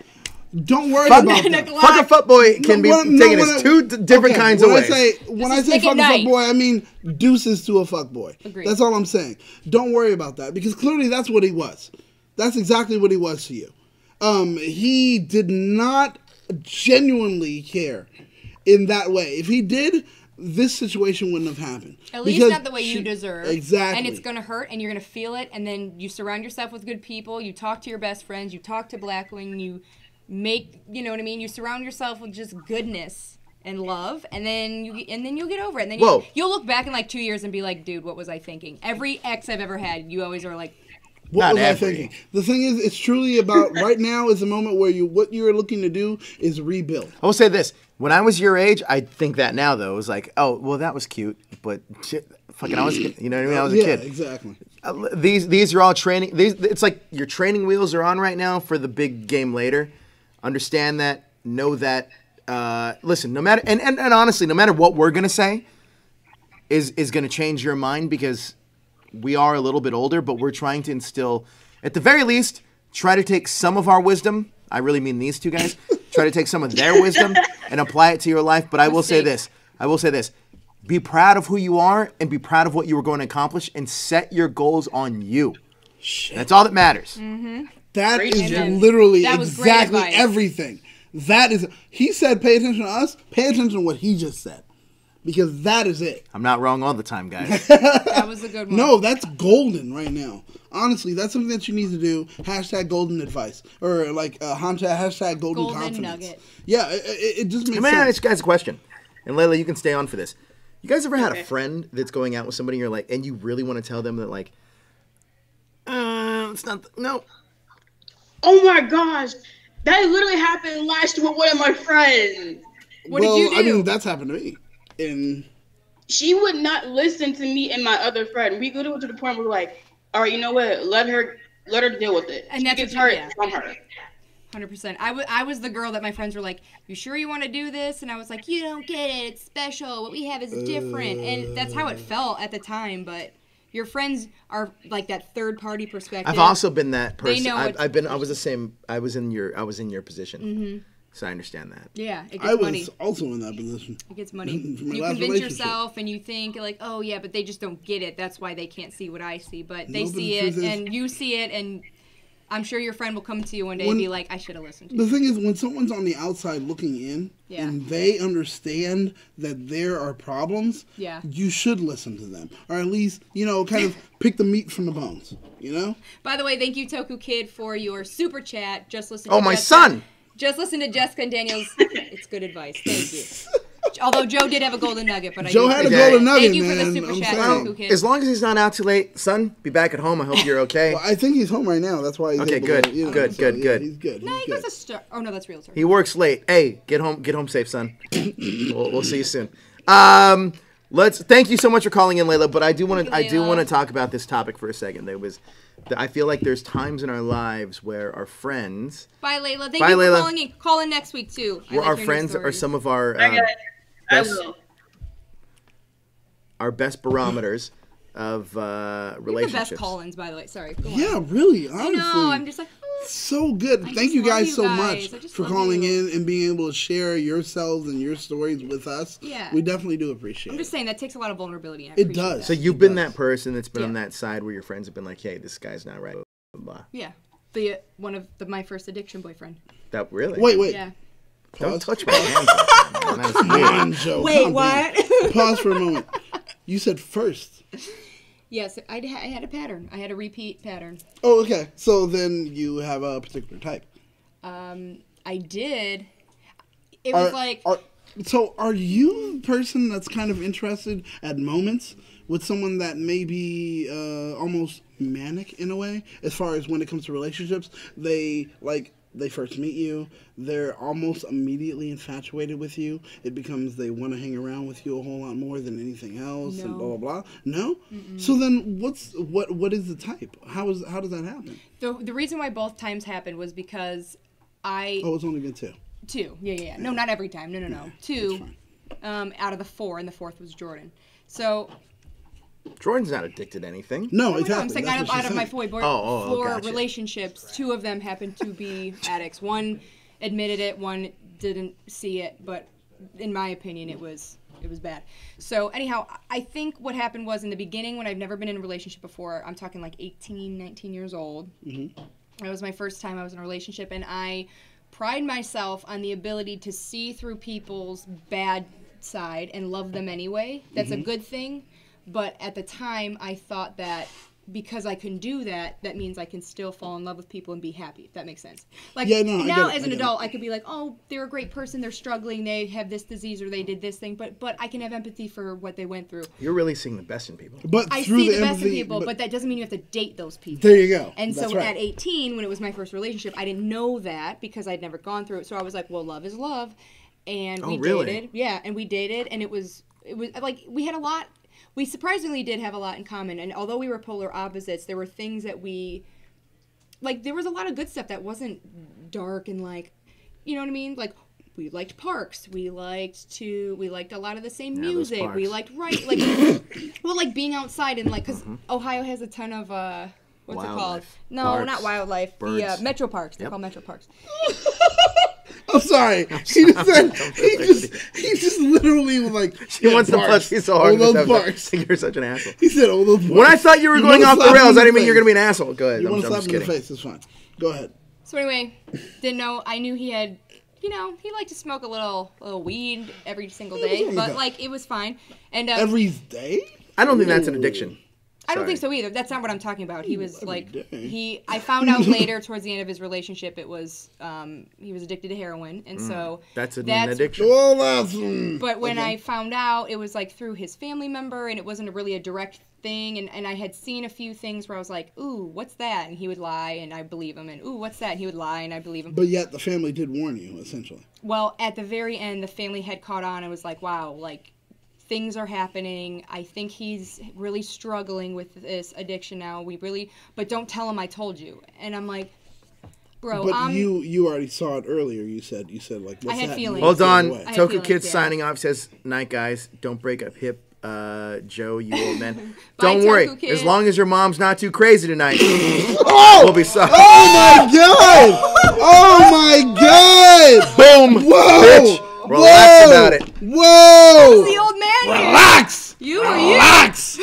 Don't worry Fuck- about 9 that. o'clock. Fuck a fuckboy can be taken as two different kinds of ways. When I is say Nick fuck at a night. fuckboy, I mean deuces to a fuckboy. Agreed. That's all I'm saying. Don't worry about that because clearly that's what he was. That's exactly what he was to you. He did not genuinely care in that way. If he did, this situation wouldn't have happened. At least Because not the way you deserve. Exactly. And it's going to hurt, and you're going to feel it, and then you surround yourself with good people. You talk to your best friends. You talk to Blackwing. You make, you know what I mean? You surround yourself with just goodness and love, and then you'll get over it. And then Whoa. you'll look back in like 2 years and be like, dude, what was I thinking? Every ex I've ever had, you always are like, What Not was every. I thinking? The thing is, it's truly about right now is the moment where what you're looking to do is rebuild. I will say this: when I was your age, I think that now though it was like, oh, well, that was cute, but shit, fucking, I was, you know what I mean? I was a Yeah, kid. exactly. These are all training. It's like your training wheels are on right now for the big game later. Understand that. Know that. Listen, no matter and honestly, no matter what we're gonna say, is gonna change your mind because we are a little bit older, but we're trying to instill, at the very least, try to take some of our wisdom. I really mean these two guys. Try to take some of their wisdom and apply it to your life. But I will say this. Be proud of who you are and be proud of what you were going to accomplish and set your goals on you. That's all that matters. That Great is advice. literally That was great exactly advice. everything. That is. He said, "Pay attention to us. Pay attention to what he just said," because that is it. I'm not wrong all the time, guys. that was a good one. No, that's golden right now. Honestly, that's something that you need to do. Hashtag golden advice. Or like hashtag golden confidence. nugget. Yeah, it just makes Let me ask sense. you guys a question. And Layla, you can stay on for this. You guys ever had a Okay. friend that's going out with somebody and you're like, and you really want to tell them that like, it's not, no. Oh my gosh, that literally happened last year with one of my friends. What did you do? I mean, that's happened to me. And She would not listen to me and my other friend. We go to the point where we're like, all right, you know what? Let her deal with it. And She that's gets what you- hurt yeah. from her. 100%. I was the girl that my friends were like, "You sure you want to do this?" And I was like, "You don't get it. It's special. What we have is different." And that's how it felt at the time. But your friends are like that third party perspective. I've also been that person. They know I was the same. I was in your position. Mm-hmm. So I understand that. Yeah, it gets I was money. also in that position. It gets money. For my You last convince relationship. yourself and you think like, oh yeah, but they just don't get it. That's why they can't see what I see. But they No, but see the it truth is- and you see it, and I'm sure your friend will come to you one day and be like, I should have listened to The you. thing is, when someone's on the outside looking in, Yeah. and they understand that there are problems, Yeah. you should listen to them, or at least kind of pick the meat from the bones. By the way, thank you Toku Kid for your super chat. Just listen. Oh, to my Jessica. son! Just listen to Jessica and Daniel's. It's good advice. Thank you. Although Joe did have a golden nugget, but Joe I had a do- golden nugget, Thank you man. for the super I'm chat, saying. Toku Kid. As long as he's not out too late, son, be back at home. I hope you're okay. Well, I think he's home right now. That's why he's Okay, able good, to, good, so, good, yeah, good. He's good. No, He's he goes good. to start. Oh no, that's real. Sorry. He works late. Hey, get home safe, son. We'll see you soon. Thank you so much for calling in, Layla. But I do want to talk about this topic for a second. I feel like there's times in our lives where our friends, Bye, Layla. Thank Bye, you for Layla. calling in. Call in next week too. I where like our hearing your friends are stories. some of our I best, will. our best barometers of You're the relationships. best call-ins, by the way. Sorry. Go on. Yeah, really. I Honestly, know. I'm just like. so good. I Thank just you love guys you so guys. much I just for love calling you. in and being able to share yourselves and your stories with us. Yeah. We definitely do appreciate I'm it. just saying that takes a lot of vulnerability. And I It appreciate does. that. So you've It been does. that person that's been on Yeah. that side where your friends have been like, "Hey, this guy's not right." Blah, blah, blah. Yeah. One of my first addiction boyfriend. That really? Wait. Yeah. Don't touch my hands. Like that, man. That was Come weird. on, Joe. Wait, calm what? down. Pause for a moment. You said first. Yes, I had a pattern. I had a repeat pattern. Oh, okay. So then you have a particular type. I did. It was like So are you the person that's kind of interested at moments with someone that may be almost manic in a way, as far as when it comes to relationships? They first meet you, they're almost immediately infatuated with you. It becomes they want to hang around with you a whole lot more than anything else, and blah blah blah. No. So then what is the type? How does that happen? the reason why both times happened was because Oh, it's only been two. two. Yeah. No, not every time. No. Two out of the four, and the fourth was Jordan. So Jordan's not addicted to anything. No, no, exactly. I'm saying That's out what she's of my saying. four gotcha. relationships, two of them happened to be addicts. One admitted it, one didn't see it, but in my opinion, it was bad. So anyhow, I think what happened was in the beginning when I've never been in a relationship before, I'm talking like 18, 19 years old. Mm-hmm. It was my first time I was in a relationship, and I pride myself on the ability to see through people's bad side and love them anyway. That's a good thing. But at the time, I thought that because I can do that, that means I can still fall in love with people and be happy, if that makes sense. Like, Yeah, no, I now get it, as I an get adult, I could be like, oh, they're a great person, they're struggling, they have this disease or they did this thing, but I can have empathy for what they went through. You're really seeing the best in people. But I through see the best in empathy, people, but that doesn't mean you have to date those people. there you go. And That's so right. at 18, when it was my first relationship, I didn't know that because I'd never gone through it. So I was like, well, love is love. And we really? dated. Yeah, and we dated, and it was like we had a lot. We surprisingly did have a lot in common. And although we were polar opposites, there were things that there was a lot of good stuff that wasn't dark and like, you know what I mean? Like, we liked parks. We liked a lot of the same Yeah, those music. We parks. liked like being outside and like, because Ohio has a ton of, what's it called? Wildlife. No, Parks. not wildlife. Birds. The metro parks. They're Yep. called metro parks. I'm sorry. He just literally was like, He wants to punch you so hard. All those because parks. You're such an asshole. He said all those parks. When I thought you were going wanna off the slap him rails, in I didn't mean face. you're going to be an asshole. Go ahead. You I'm want to slap just him in kidding. the face, it's fine. Go ahead. So anyway, didn't know. I knew he had, he liked to smoke a little weed every single what's day, wrong with but that? like it was fine. And Every day? I don't think that's an addiction. I don't Sorry. think so either. That's not what I'm talking about. He was like, day. I found out later towards the end of his relationship, it was, he was addicted to heroin. And so That's an addiction. Well, that's... But when I found out, it was like through his family member, and it wasn't really a direct thing. And I had seen a few things where I was like, ooh, what's that? And he would lie, and I believe him. And ooh, what's that? And he would lie, and I believe him. But yet the family did warn you, essentially. Well, at the very end, the family had caught on and was like, wow, like, things are happening. I think he's really struggling with this addiction now. But don't tell him I told you. And I'm like, Bro, But you already saw it earlier. You said like, what's I had that? feelings. Hold on. had Toku feelings, Kid yeah. signing off says, "Night, guys. Don't break up hip, Joe, you old man. Bye, Don't worry. Toku Kid. As long as your mom's not too crazy tonight, Oh! we'll be sorry." Oh my god! Oh my god! Boom! Whoa! Bitch! Relax about it. Whoa! The old man here. Relax! You or you? Relax!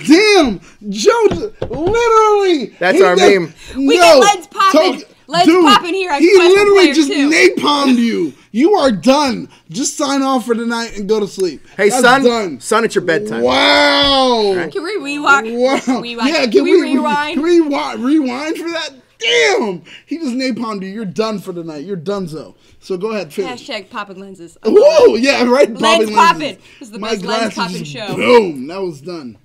Damn! Joe, literally. That's he our did- meme. We No, get legs popping. Legs dude, popping here at He Clash of literally Players just too. napalmed you. You are done. Just sign off for the night and go to sleep. Hey, That's son. done. Son, it's your bedtime. Wow. Can we rewind? Wow. Rewind. Yeah, Can we rewind? Can we rewind for that? Damn. He just napalmed you. You're done for the night. You're donezo. So go ahead, finish. Hashtag popping lenses. Whoa, yeah, right. Legs Popping popping. lenses. This is the My best lens glasses popping just show. Boom. That was done.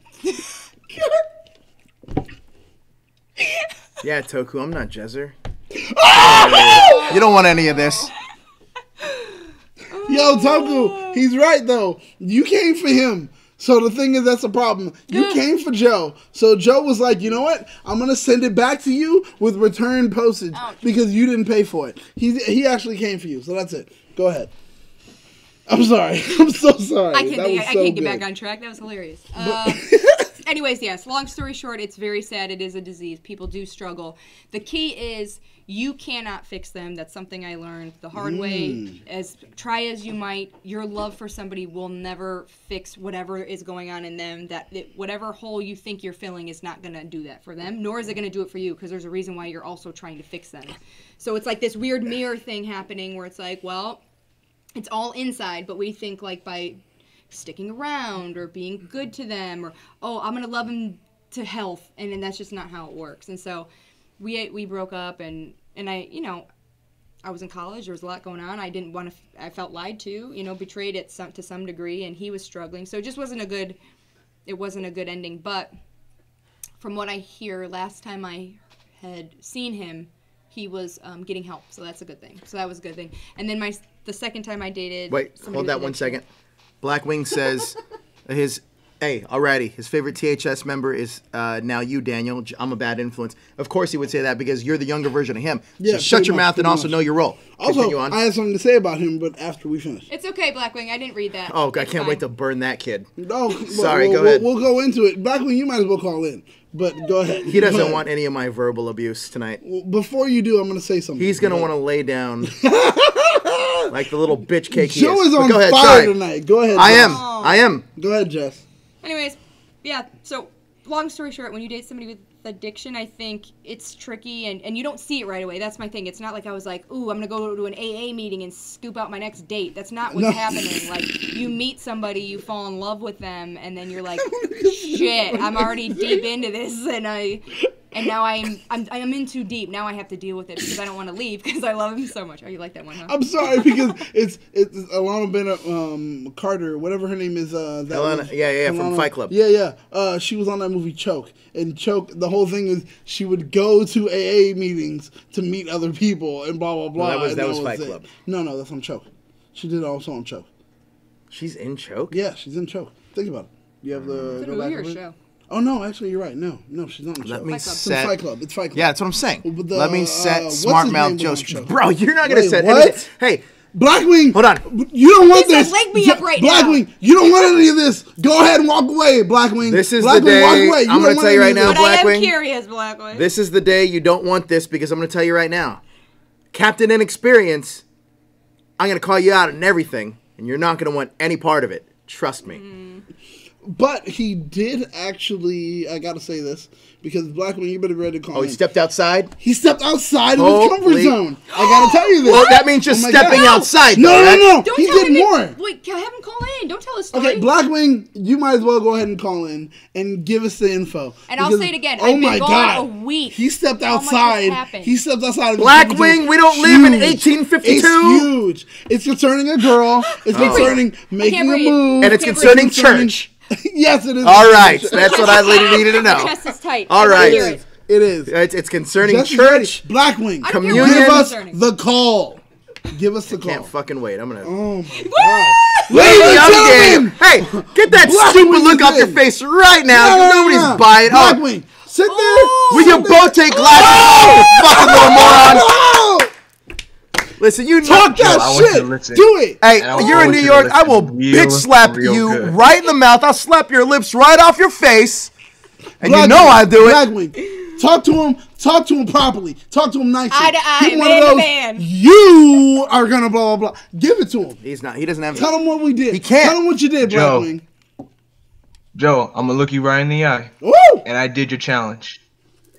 Yeah, Toku, I'm not Jezzer. You don't want any of this. Yo, Toku, he's right though. You came for him. So the thing is, that's a problem. You came for Joe. So Joe was like, you know what? I'm going to send it back to you with return postage because you didn't pay for it. He actually came for you. So that's it. Go ahead. I'm sorry. I'm so sorry. I can't get good. back on track. That was hilarious. Anyways, yes, long story short, it's very sad. It is a disease. People do struggle. The key is you cannot fix them. That's something I learned the hard way. Try as you might, your love for somebody will never fix whatever is going on in them. Whatever hole you think you're filling is not going to do that for them, nor is it going to do it for you, because there's a reason why you're also trying to fix them. So it's like this weird mirror thing happening where it's like, well, it's all inside, but we think like by sticking around or being good to them or, oh, I'm going to love them to health. And then that's just not how it works. And so we broke up and I, I was in college. There was a lot going on. I didn't want to, I felt lied to, betrayed to some degree, and he was struggling. So it just wasn't a good ending. But from what I hear, last time I had seen him, he was getting help. So that's a good thing. So that was a good thing. And then the second time I dated. Wait, hold that 1 second. Blackwing says his favorite THS member is now you, Daniel. I'm a bad influence. Of course he would say that because you're the younger version of him. Yeah, so shut your mouth and also much. know your role. Also, on. I had something to say about him, but after we finish. It's okay, Blackwing. I didn't read that. Oh, I It's can't fine. wait to burn that kid. No, Sorry, go ahead. We'll go into it. Blackwing, you might as well call in. But go ahead. He doesn't Go ahead. want any of my verbal abuse tonight. Well, before you do, I'm going to say something. He's going to want to lay down like the little bitch cake he Joe is on But go ahead, fire sorry. tonight. Go ahead. I Jess. am. I am. Go ahead, Jess. Anyways, yeah, so long story short, when you date somebody with addiction, I think it's tricky and you don't see it right away. That's my thing. It's not like I was like, ooh, I'm going to go to an AA meeting and scoop out my next date. That's not what's happening. Like, you meet somebody, you fall in love with them, and then you're like, shit, I'm already deep into this, and now I'm in too deep. Now I have to deal with it because I don't want to leave because I love him so much. Oh, you like that one, huh? I'm sorry because it's Alana Bennett Carter, whatever her name is. Helena, yeah, from Fight Club. Yeah. She was on that movie Choke, and Choke. The whole thing is she would go to AA meetings to meet other people and blah blah blah. Well, that was and Fight it. Club. No, that's on Choke. She did it also on Choke. She's in Choke? Yeah, she's in Choke. Think about it. You have the It's a go movie back or and a read? show? Oh no, actually you're right. No, she's not in Choke. Let me Fight Club. It's set. Fight Club. It's Fight Club. Yeah, that's what I'm saying. But the, Let me set what's smart his mouth name Joe. was on Choke? Bro, you're not gonna Wait, set what? anything. Hey, Blackwing, hold on. You don't want He said, this. "Wake me up right now." Blackwing, you don't want any of this. Go ahead and walk away, Blackwing. This is Blackwing, the day. walk away. I'm don't gonna want tell you any right of now, this. But I am Blackwing. curious, Blackwing. This is the day you don't want this because I'm going to tell you right now. Captain Inexperience, I'm going to call you out on everything, and you're not going to want any part of it. Trust me. But he did actually, I gotta say this, because Blackwing, you better be ready to call Oh, in. he stepped outside? He stepped outside of his comfort Holy- zone. I gotta tell you this. Well, that means just Oh my stepping God. outside. No, though, no, right? no. Don't He tell did him more. Wait, have him call in. Don't tell us story. Okay, Blackwing, you might as well go ahead and call in and give us the info. And I'll Because- say it again, Oh I've been my gone God. a week. He stepped How much has outside. happened? He stepped outside of his comfort Blackwing, zone. we don't live in Huge. 1852. It's huge. It's concerning a girl. It's concerning making a breathe. move. And it's Can't concerning It's concerning- church. Yes, it is. All right, that's what I needed to My know. chest is tight. All I can right. hear it. It is. It's concerning Just church. Blackwing. I don't care what Communion. Give it's us concerning. the call. Give us the call. Can't fucking wait. I'm going to... Oh my God. Ladies and and gentlemen. Hey, get that Blackwing stupid look is off your in. face right now. Nobody's buying. Blackwing, Sit there. We can both take glasses off, you fucking little moron. Oh! Listen, you Talk Yo, I that want you to shit. listen. Do it. Hey, I you're in want New you to York. I listen will real, bitch slap real you good. right in the mouth. I'll slap your lips right off your face. And you Blackwing, know I do it. Blackwing, talk to him. Talk to him properly. Talk to him nicely. Eye to eye, Give him one man of to those. man. You are gonna blah blah blah. Give it to him. He's not. He doesn't have. Tell him what we did. He can't. Tell him what you did, Joe. Blackwing. Joe, I'm gonna look you right in the eye, Woo! and I did your challenge,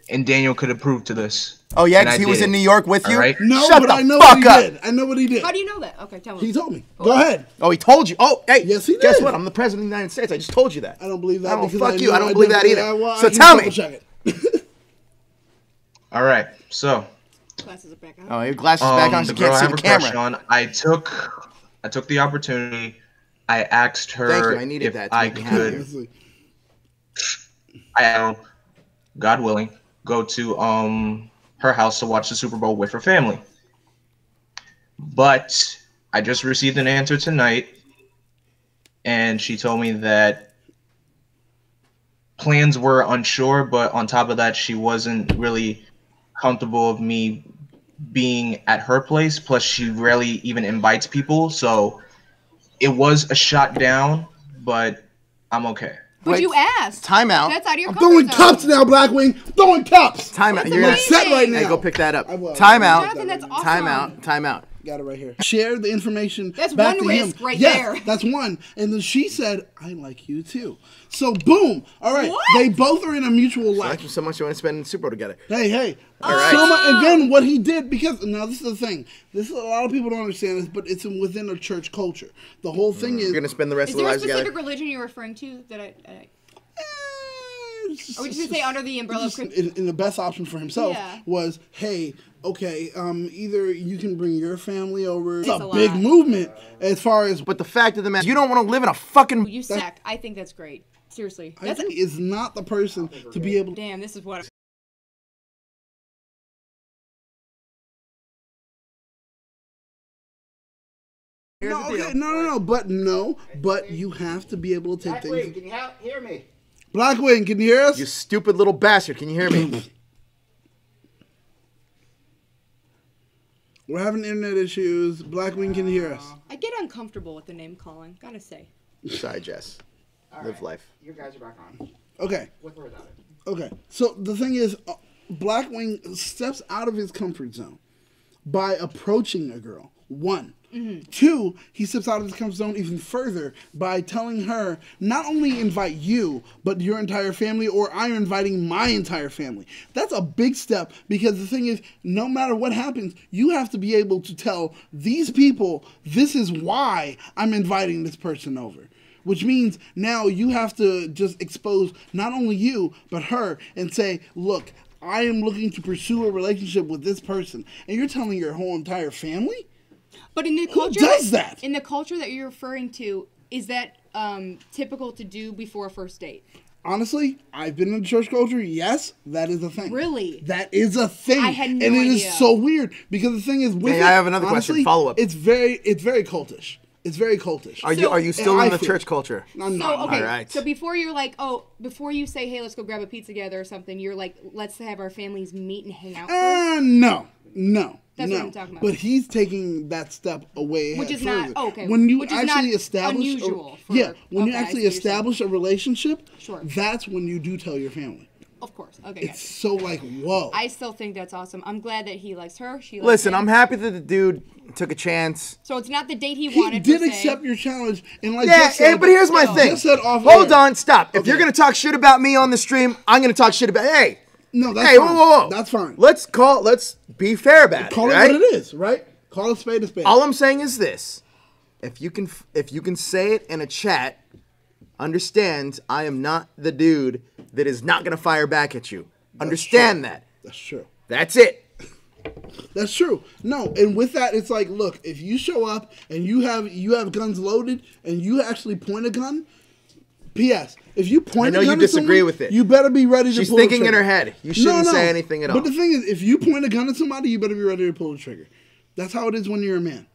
and Daniel could approve to this. Oh yeah, And because I he was did in it. New York with you. All right. No, Shut but the I know fuck what he up. did. I know what he did. How do you know that? Okay, tell me. He told me. Go ahead. Oh, he told you. Oh, hey. Yes, he Guess did. what? I'm the president of the United States. I just told you that. I don't believe that. Oh, because fuck you. know I don't believe that definitely- either. I So can tell me. double-check it. All right. So, Glasses are back on. Oh, your glasses back on. So the you girl can't I see have the a crush camera. on, I took the opportunity. I asked her Thank you. I needed if that to I make me happy. could, Honestly. God willing, go to her house to watch the Super Bowl with her family. But I just received an answer tonight, and she told me that plans were unsure, but on top of that, she wasn't really comfortable of me being at her place. Plus, she rarely even invites people, so it was a shot down, but I'm okay. But Wait, you asked. timeout. That's out of your I'm comfort throwing zone. cups now, Blackwing. Throwing cups. Time out. It's You're gonna amazing. Set right now. Hey, go pick that up. I will. Time out. Jonathan, that's awesome. Time out. Time out. Got it right here. Share the information. That's back one to him. risk right Yes, there. That's one. And then she said, "I like you too." So boom. All right. What? They both are in a mutual I like like. you so much you want to spend Super Bowl together. Hey. right. So much, and then what he did, because now this is the thing. This is, a lot of people don't understand this, but it's within a church culture. The whole thing is. You're gonna spend the rest Is of their there a lives together. specific religion you're referring to that I Are we just gonna say under the umbrella of in the best option for himself Yeah. was, hey, okay, either you can bring your family over. It's It's a a big lot. movement as far as. But the fact of the matter, you don't want to live in a fucking. you sack. I think that's great. Seriously. I That's think is not the person to be able. damn, this is what But you have to be able to take Wait, things. can you hear me? Blackwing, can you hear us? You stupid little bastard. Can you hear me? We're having internet issues. Blackwing can hear us. I get uncomfortable with the name calling, gotta say. Sorry, Jess. Live life. You guys are back on. Okay, With or without it. okay. So the thing is, Blackwing steps out of his comfort zone by approaching a girl. One. Two, he steps out of his comfort zone even further by telling her not only invite you, but your entire family, or I'm inviting my entire family. That's a big step, because the thing is, no matter what happens, you have to be able to tell these people, this is why I'm inviting this person over. Which means now you have to just expose not only you, but her, and say, look, I am looking to pursue a relationship with this person. And you're telling your whole entire family? But in the Who culture does that? in the culture that you're referring to, is that typical to do before a first date? Honestly, I've been in church culture. Yes, that is a thing. Really? That is a thing. I had no and it is idea. so weird, because the thing is, with Hey, it, I have another question. honestly, Follow up. It's very cultish. It's very cultish. Are you still I in the feel- church culture? I'm So not. okay, All right. so before you're like, before you say, hey, let's go grab a pizza together or something, you're like, let's have our families meet and hang out first. No. That's no. what I'm talking about. But he's taking that step away, Which is further. not- okay, When you which is actually not establish, unusual for- when you okay, I actually see what you're saying. establish a relationship, Sure. that's when you do tell your family. Of course. Okay, It's guys. so like, whoa. I still think that's awesome. I'm glad that he likes her. She likes Listen, him. I'm happy that the dude took a chance. So it's not the date he He wanted. did per se. accept your challenge, and like Yeah, Jeff said, but here's my No. thing. Jeff said off Hold air. on, stop. If you're Okay. gonna talk shit about me on the stream, I'm gonna talk shit about. Hey, No, that's hey, fine. whoa. That's fine. Let's be fair about it. Call it right? what it is, right? Call a spade a spade. All I'm saying is this: if you can say it in a chat, understand I am not the dude that is not gonna fire back at you. Understand that. That's true. That's it. That's true. No, and with that, it's like, look, if you show up and you have guns loaded and you actually point a gun. P.S. If you point I know a gun you at disagree someone, with it. you better be ready to She's pull the thinking in trigger. her head. You shouldn't say anything at all. But the thing is, if you point a gun at somebody, you better be ready to pull the trigger. That's how it is when you're a man.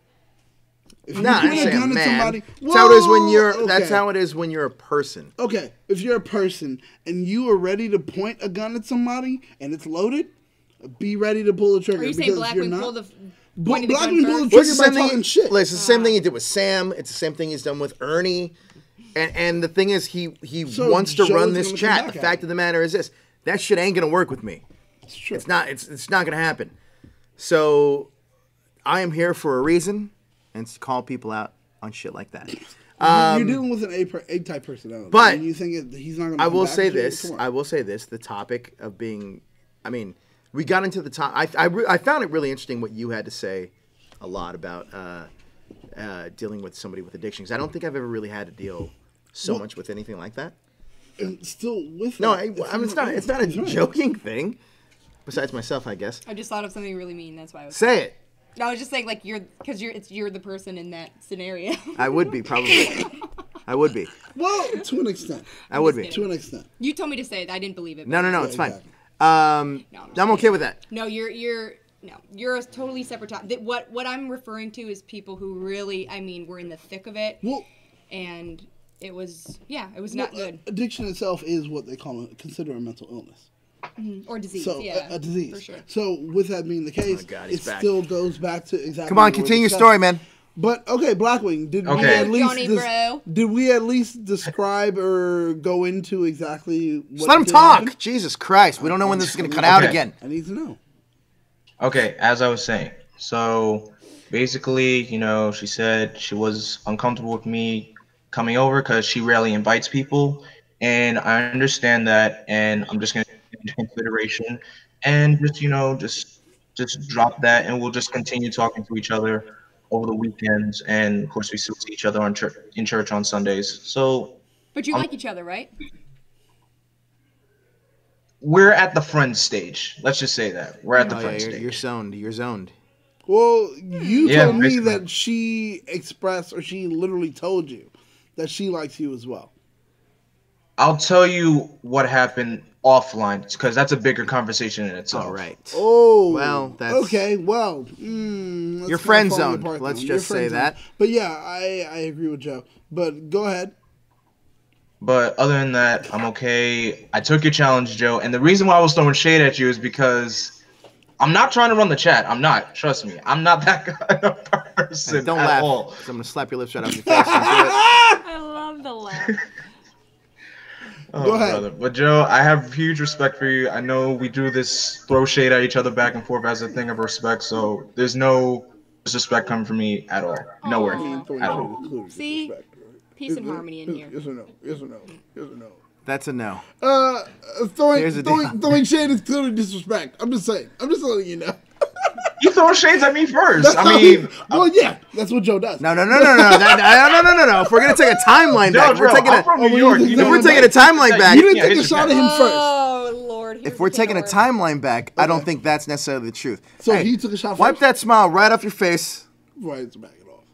If you Nah, point I a say a gun at man. somebody, That's how it is when you're. Whoa, That's okay. how it is when you're a person. Okay, if you're a person and you are ready to point a gun at somebody and it's loaded, be ready to pull the trigger. Are you saying because if you're Blackwing not, pulled the pointed the Blackwing gun pulled the first? trigger It's by the same talking thing. shit. It's the same thing he did with Sam. It's the same thing he's done with Ernie. And the thing is, he So wants to Joe's run this gonna come chat. back The at fact him. of the matter is this: that shit ain't gonna work with me. It's true. It's not. It's not gonna happen. So, I am here for a reason, and it's to call people out on shit like that. You're dealing with an A-type personality. but and you think he's not going to I will say this. I will say this. The topic of being, I mean, we got into the top. I found it really interesting what you had to say a lot about dealing with somebody with addictions. I don't think I've ever really had to deal so much with anything like that. And still with No, that, I mean, it's not a he's right. joking thing. Besides myself, I guess. I just thought of something really mean. That's why I was. Say it. No, I was just saying, like, you're the person in that scenario. I would be probably. I would be. Well, to an extent. I would be. To an extent. You told me to say it. I didn't believe it. No, but- it's fine. exactly. No, I'm okay with that. No, you're a totally separate topic. What I'm referring to is people who really, I mean, were in the thick of it, Well, and it was not good. Addiction itself is what they consider a mental illness. Or disease, So yeah. a disease. For sure. So with that being the case, God, it he's back. still goes back to exactly. Come on, what we're continue your discussing. story, man. But okay, Blackwing, did we Okay. at least Johnny, bro. did we at least describe or go into exactly what Just let him did talk. happen? Jesus Christ, we don't know when this is going to cut out Okay. again. I need to know. Okay, as I was saying, so basically, she said she was uncomfortable with me coming over because she rarely invites people, and I understand that, and I'm just gonna take it into consideration, and just drop that, and we'll just continue talking to each other over the weekends, and of course we still see each other in church on Sundays. So But you like each other, right? we're at the friend stage. Let's just say that we're at the Oh, friend yeah, stage. you're zoned. You're zoned. Well, you Yeah, told me basically. that she expressed, or she literally told you that she likes you as well. I'll tell you what happened offline because that's a bigger conversation in itself. All right. Oh, Well, that's- okay. Well, that's You're kinda friend falling zoned. apart Let's then. just You're say friend that. zoned. But yeah, I agree with Joe. But go ahead. But other than that, I'm okay. I took your challenge, Joe, and the reason why I was throwing shade at you is because I'm not trying to run the chat. I'm not. Trust me. I'm not that kind of person Don't at laugh. all. 'Cause I'm going to slap your lips right off your face. And do it. I love the laugh. Oh, Go ahead. brother. But Joe, I have huge respect for you. I know we do this throw shade at each other back and forth as a thing of respect, so there's no disrespect coming from me at all. Nowhere. Aw. Throwing At shade all. includes See? disrespect, right? Peace and harmony in here. Yes or no? Yes or no? Yes or no? That's a no. Throwing the deal. throwing shade is clearly disrespect. I'm just saying. I'm just letting you know. You throw shades at me first. That's I how mean, well, yeah, that's what Joe does. No. No. If we're going to take a timeline Joe, back, we're taking I'm from a, New York. if we're taking a timeline back. You didn't Yeah, take a it's shot okay. at him first. Oh Lord! If we're taking a timeline back, I don't think that's necessarily the truth. So Hey, he took a shot Wipe first. that smile right off your face. Right, to back it off.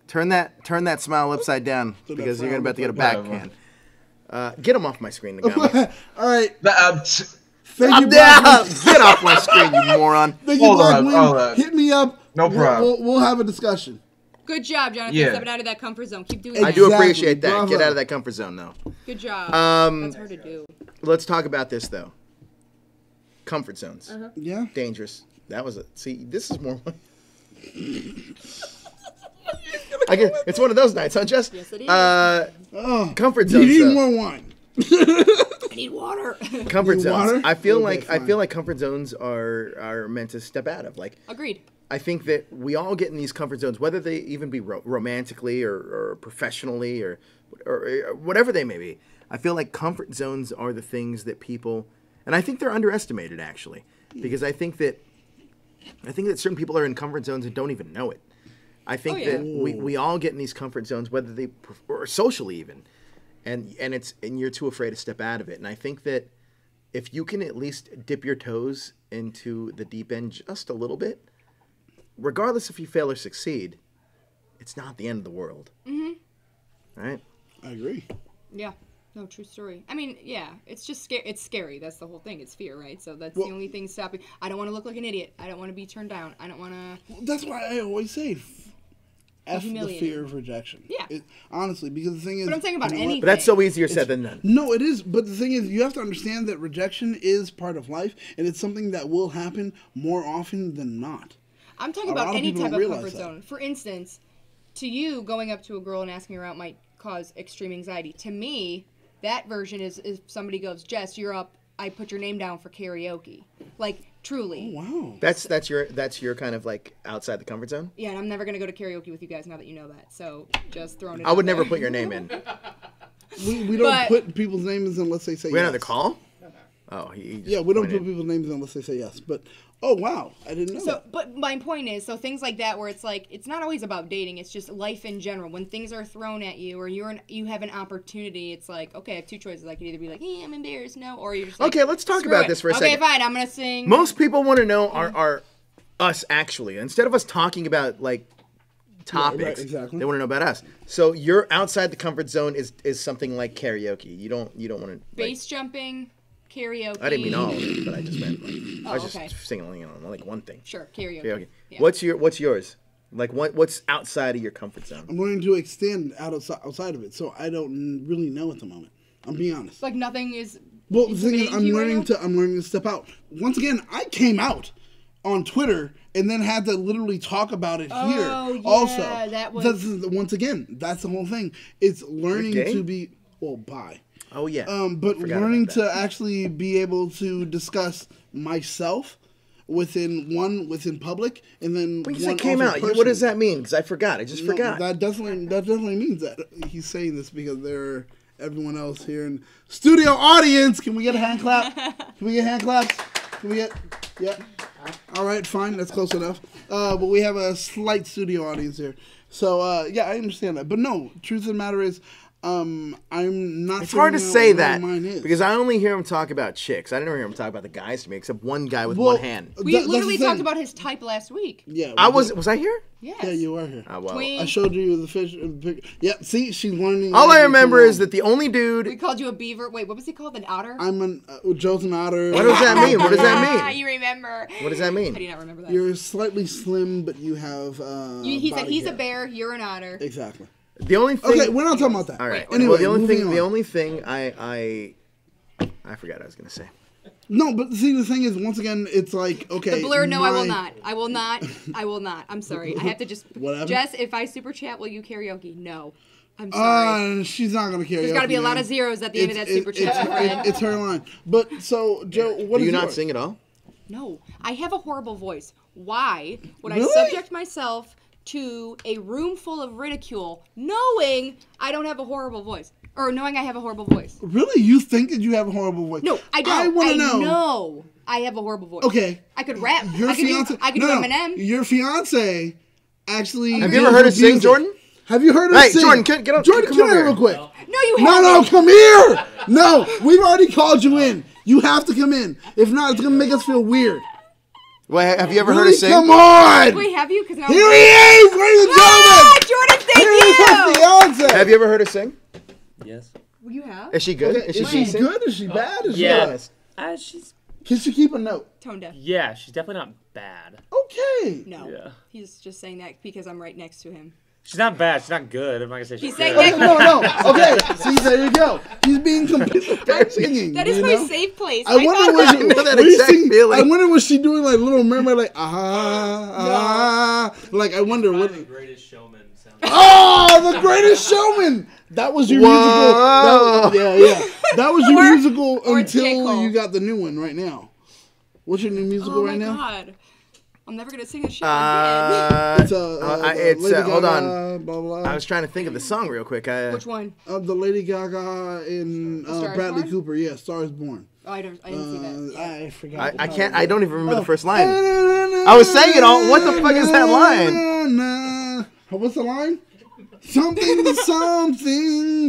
Turn that smile upside down So that because you're frown about to get a upside backhand. Get him off my screen, Nagami. All right. t- Thank you, Yeah, Blackwing. get off my screen, you moron. Thank you, Hold on, Blackwing. hold on. Hit me up. No problem. We'll have a discussion. Good job, Jonathan. Yeah. Stepping out of that comfort zone. Keep doing I that. do Exactly, appreciate that. bravo. Get out of that comfort zone, though. Good job. That's hard to do. Let's talk about this, though. Comfort zones. Yeah. Dangerous. That was See, this is more. I guess it's one of those nights, huh, Jess? Yes, it is. Oh, Comfort you zones. need though. more wine. I need water. Comfort Need zones. water? I feel Okay, like fine. comfort zones are meant to step out of. Like Agreed. I think that we all get in these comfort zones, whether they even be romantically or professionally or whatever they may be. I feel like comfort zones are the things that people, and I think they're underestimated actually, because I think that certain people are in comfort zones and don't even know it. I think yeah. that we all get in these comfort zones, whether they or socially even, and you're too afraid to step out of it. And I think that if you can at least dip your toes into the deep end just a little bit, regardless if you fail or succeed, it's not the end of the world. Mm-hmm. Right? I agree. Yeah. No, true story. I mean, yeah, it's just scary. It's scary. That's the whole thing. It's fear, right? So that's the only thing stopping. I don't want to look like an idiot. I don't want to be turned down. I don't want to. That's why I always say, F the humiliating. fear of rejection. Yeah. Honestly, because the thing is... But I'm saying about you know what? anything. But that's so easier said than done. No, it is. But the thing is, you have to understand that rejection is part of life, and it's something that will happen more often than not. I'm talking A lot about of any people type don't of realize comfort that. zone. For instance, to you, going up to a girl and asking her out might cause extreme anxiety. To me, that version is if somebody goes, Jess, you're up. I put your name down for karaoke. Like, truly. Oh, wow. That's your kind of like outside the comfort zone. Yeah, and I'm never going to go to karaoke with you guys now that you know that. So, just throwing it I would out never there. put your name in. We don't But- put people's names unless they say We yes. another call? Oh, he just Yeah, we don't pointed. put people's names unless they say yes. But, oh, wow. I didn't know So, that. but my point is, so things like that where it's like, it's not always about dating, it's just life in general. When things are thrown at you or you have an opportunity, it's like, okay, I have two choices. I could either be like, I'm embarrassed, no, or you're just like, Okay, let's talk screw about it. this for a okay, second. fine, I'm going to sing. Most people want to know are us actually. Instead of us talking about like topics, right, exactly. they want to know about us. So you're outside the comfort zone is something like karaoke. You don't want to Bass jumping, karaoke. I didn't mean all of it, but I just meant like I was okay. just singing like one thing. Sure, karaoke. Karaoke. Yeah. What's yours? Like what's outside of your comfort zone? I'm learning to extend outside of it, so I don't really know at the moment. I'm being honest. Like nothing is. Well, the thing is, intimidating to you right now? I'm learning to step out. Once again, I came out on Twitter and then had to literally talk about it here. yeah, Also, that was- once again, that's the whole thing. It's learning You're gay? to be bye. Oh yeah. But Forgot learning about that. to actually be able to discuss myself within public, and then When you one say came also out, what personally. does that mean? Because I forgot. I just No, forgot. That definitely means that he's saying this because they're everyone else here in studio audience. Can we get a hand clap? Can we get hand claps? Can we get? Yeah. All right, fine. That's close enough. But we have a slight studio audience here, so yeah, I understand that. But no, truth of the matter is, I'm not. It's hard to figuring out say where that mine is. because I only hear him talk about chicks. I didn't hear him talk about the guys to me, except one guy with Well, one hand. We that's the literally thing. talked about his type last week. Yeah, I we was did. I here? Yes. Yeah, you are here. Oh, well. Tween. I showed you the fish. Yeah, see, she's learning. All I as we remember go is on. that the only We dude. called you a beaver. Wait, what was he called? An otter? I'm Joe's an otter. What does that mean? What does that Ah, mean? you remember. What does that I do mean? not remember that. You're slightly slim, but you have. He said body he's a hair. bear, you're an otter. Exactly. The only thing. Okay, we're not talking about that. All right. Anyway, well, the only moving thing on. I forgot what I was gonna say. No, but see, the thing is, once again, it's like okay. The blur, no, I will my- not. I will not. I will not. I'm sorry. I have to just. Whatever. Jess, if I super chat, will you karaoke? No. I'm sorry. She's not gonna carry. There's got to be a lot of zeros at the end of that super chat, my friend. It's her line. But so, Joe, what Do is you not yours? sing at all? No, I have a horrible voice. Why would I Really? subject myself to a room full of ridicule knowing I don't have a horrible voice? Or knowing I have a horrible voice? Really, you think that you have a horrible voice? No, I don't. I want to know I have a horrible voice. Okay. I could rap. Your I could fiance. do no, Eminem. Your fiance actually. Have you ever heard us sing, Jordan? Have you heard us Hey, sing? Jordan, get up. Jordan, Come come over here here. real quick. No, you No, haven't. come here. No, we've already called you in. You have to come in. If not, it's gonna make us feel weird. Well, have you ever heard Really? us sing? Come on. Wait, have you? Because now. Here he is, ladies and Ah, gentlemen. Jordan, thank Here is her you. fiance. Have you ever heard us sing? Yes. You have? Is she good? Okay, is she decent? good? Is she bad? Is she Yeah. honest? She's Can she keep a note? Tone deaf. yeah, she's definitely not bad. Okay. No. Yeah. He's just saying that because I'm right next to him. She's not bad. She's not good. I'm not gonna say she's He's saying good. that. No. Okay. See, there you go. He's being completely fair singing. That is you my know? safe place. I wonder thought was she, know that were you exact singing- feeling. I wonder was she doing like Little Mermaid, like like I wonder what. The Greatest Showman sounds. Oh, The Greatest Showman. That was your musical. Whoa. Yeah. That was your musical or J. until Cole. you got the new one right now. What's your new musical Oh right my now? god. I'm never gonna sing this shit again. It's it's Lady hold on. Gaga, blah blah. I was trying to think of the song real quick. Which one? The Lady Gaga in Star is Bradley Born? Cooper. Yeah, Star is Born. Oh, I didn't see that. Yeah. I forgot. I can't. I don't even remember Oh. the first line. I was saying it all. What the fuck is that line? What's the line? Something,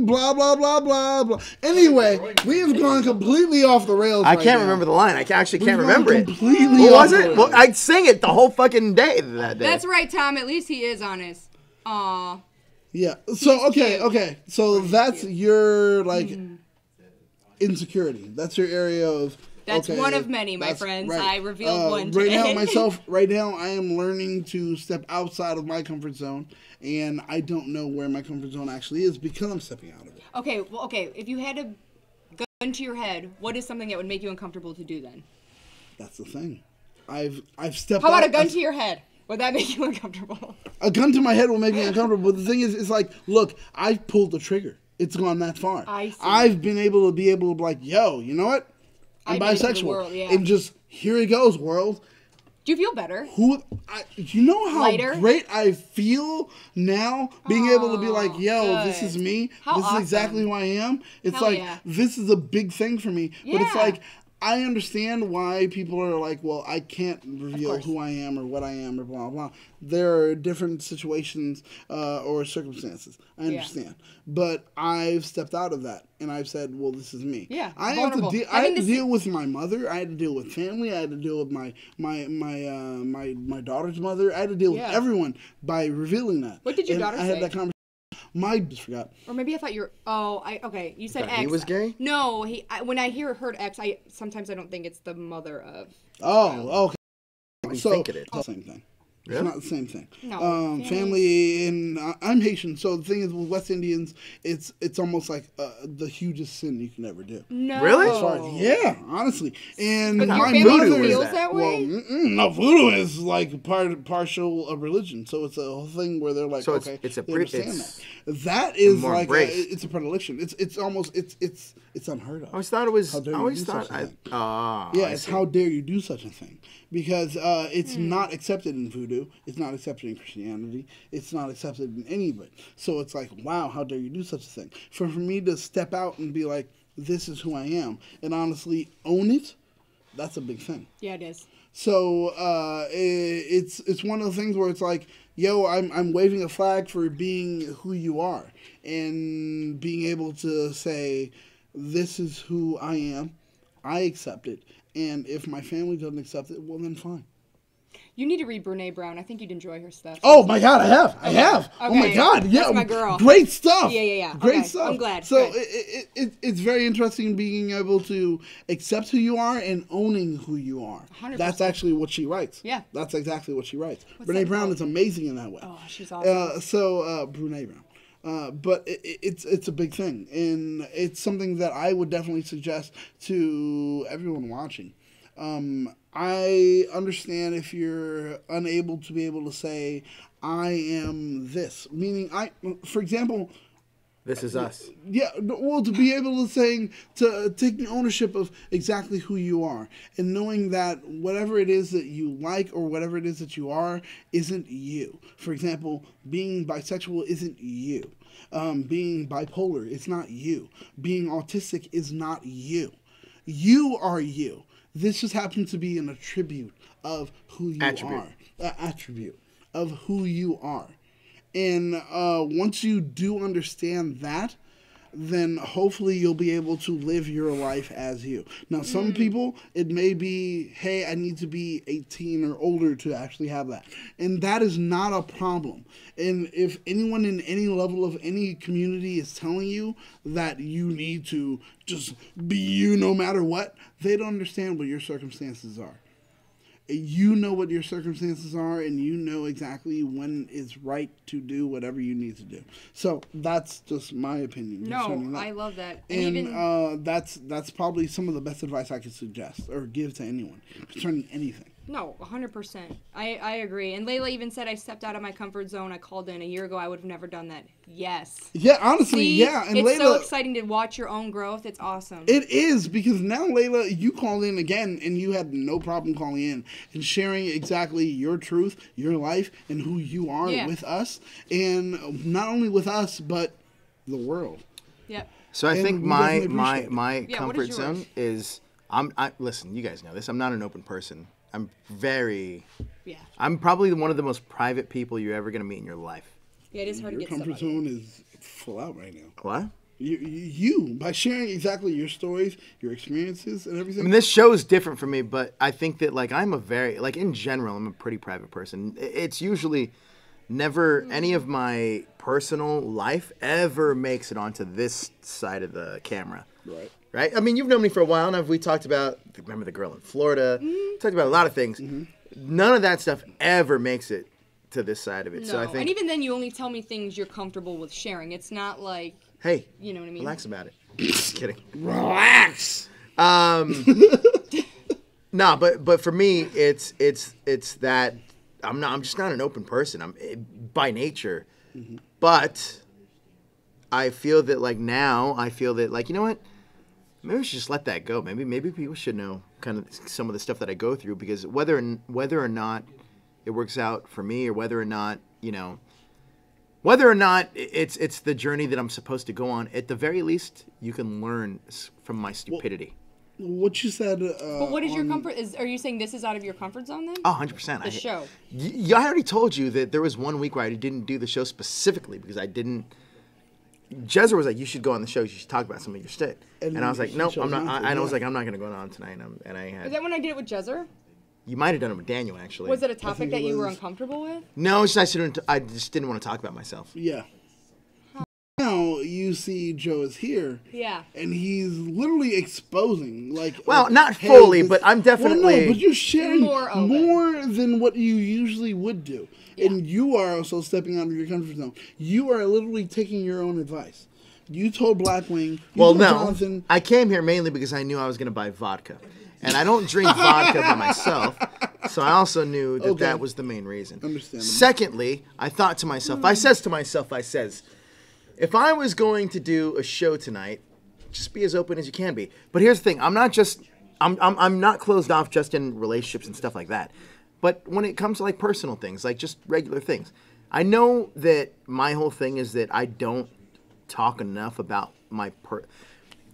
blah, blah, blah, blah, blah. Anyway, we have gone completely off the rails. I right can't now. remember the line. I actually can't We've gone remember it. completely What off was the it? rails. Well, I'd sing it the whole fucking day that day. That's right, Tom. At least he is honest. Aw. Yeah. So, cute. okay. So that's your, like, insecurity. That's your area of That's okay, one of many, my that's friends. right. I revealed one right today. right now, I am learning to step outside of my comfort zone, and I don't know where my comfort zone actually is because I'm stepping out of it. Okay. If you had a gun to your head, what is something that would make you uncomfortable to do then? That's the thing. I've stepped. How about out, a gun to your head? Would that make you uncomfortable? A gun to my head will make me uncomfortable. But the thing is, it's like, look, I've pulled the trigger. It's gone that far. I see. I've been able to be like, yo, you know what? I'm I made it to the bisexual, world, yeah. and just here it goes, world. Do you feel better? You know how Lighter? great I feel now being able to be like, yo, this is good. me. How This awesome. is exactly who I am. It's Hell like, yeah. this is a big thing for me. But it's Yeah. like, I understand why people are like, well, I can't reveal course. who I am or what I am or blah, blah. There are different situations or circumstances. I understand. But I've stepped out of that. And I've said, well, this is me. Yeah, I vulnerable. had to deal with my mother. I had to deal with family. I had to deal with my daughter's mother. I had to deal with everyone by revealing that. What did your daughter I say? had that conversation. I just forgot. Or maybe I thought you were. Okay. You said That ex. he was gay? No, when I heard ex, sometimes I don't think it's the mother of. Oh, okay. You think it is. It's the same thing. It's Really? not the same thing. No, family and I'm Haitian, so the thing is with West Indians, it's almost like the hugest sin you can ever do. No. Really? As far as, yeah, honestly. And But your my family mother feels that way? Well, no, voodoo is like partial of religion, so it's a whole thing where they're like, So okay, it's a they understand it's that. That is more like embraced. it's a predilection. It's almost it's unheard of. I always thought it was. How dare I you always do thought. such a thing? Yeah, It's how dare you do such a thing, because it's not accepted in voodoo. It's not accepted in Christianity. It's not accepted in any of it. So it's like, wow, how dare you do such a thing? For me to step out and be like, this is who I am, and honestly own it, that's a big thing. Yeah, it is. So it's one of the things where it's like, yo, I'm waving a flag for being who you are, and being able to say, this is who I am. I accept it, and if my family doesn't accept it, well then fine. You need to read Brene Brown. I think you'd enjoy her stuff. Oh my God, I have. Oh my Okay. God, yeah, That's my girl. Great stuff. Yeah. Great Okay. stuff. I'm glad. So Good. it's very interesting being able to accept who you are and owning who you are. 100%. That's actually what she writes. Yeah. That's exactly what she writes. What's Brene that Brown called? is amazing in that way. Oh, she's awesome. Brene Brown. But it's a big thing, and it's something that I would definitely suggest to everyone watching. I understand if you're unable to be able to say, I am this. Meaning, for example, This is us. yeah, well, to be able to taking ownership of exactly who you are, and knowing that whatever it is that you like or whatever it is that you are isn't you. For example, being bisexual isn't you. Being bipolar is not you. Being autistic is not you. You are you. This just happens to be an attribute of who you Attribute. are. Attribute of who you are. And once you do understand that, then hopefully you'll be able to live your life as you. Now, some people, it may be, hey, I need to be 18 or older to actually have that. And that is not a problem. And if anyone in any level of any community is telling you that you need to just be you no matter what, they don't understand what your circumstances are. You know what your circumstances are, and you know exactly when it's right to do whatever you need to do. So that's just my opinion. concerning No, that. I love that. And that's probably some of the best advice I could suggest or give to anyone concerning anything. No, 100%. I agree. And Layla even said I stepped out of my comfort zone. I called in a year ago. I would have never done that. Yes. Yeah, honestly, See? yeah. And it's so Layla, exciting to watch your own growth. It's awesome. it is, because now, Layla, you called in again, and you had no problem calling in and sharing exactly your truth, your life, and who you are with us. And not only with us, but the world. Yep. So I And think we my definitely appreciate my Yeah, what comfort is yours? zone is listen, you guys know this. I'm not an open person. I'm probably one of the most private people you're ever gonna meet in your life. Yeah, it is hard Your to get comfort stuff out of zone it. is full out right now. What? You by sharing exactly your stories, your experiences, and I everything. mean, this show is different for me, but I think that I'm a very in general, I'm a pretty private person. It's usually never any of my personal life ever makes it onto this side of the camera. Right. right? I mean, you've known me for a while, and we talked about, remember the girl in Florida, talked about a lot of things. None of that stuff ever makes it to this side of it. No, So I think, and even then, you only tell me things you're comfortable with sharing. It's not like, hey, you know what I mean? relax about it. Just kidding. Relax. No, but for me, it's that I'm just not an open person. I'm by nature, but I feel that like now you know what? Maybe we should just let that go. Maybe people should know kind of some of the stuff that I go through, because whether or not it works out for me, or whether or not it's the journey that I'm supposed to go on, at the very least, you can learn from my stupidity. What you said. But what is your comfort? Are you saying this is out of your comfort zone then? Oh, 100%. The show. I already told you that there was 1 week where I didn't do the show specifically because I didn't. Jezra was like, "You should go on the show. You should talk about some of your shit." And I was like, "Nope, I'm not." I was like, "I'm not going to go on tonight." And I had. Is that when I did it with Jezra? You might have done it with Daniel, actually. Was it a topic that you were uncomfortable with? No, I just didn't want to talk about myself. Yeah. Now you see Joe is here. Yeah. And he's literally exposing, not fully, but I'm definitely. Well, no, but you're sharing more than what you usually would do. Yeah. And you are also stepping out of your comfort zone. You are literally taking your own advice. You told Blackwing. Jonathan, I came here mainly because I knew I was going to buy vodka. And I don't drink vodka by myself, so I also knew that that was the main reason. Understandable. Secondly, I thought to myself, I says, if I was going to do a show tonight, just be as open as you can be. But here's the thing, I'm not closed off just in relationships and stuff like that. But when it comes to like personal things, like just regular things, I know that my whole thing is that I don't talk enough about my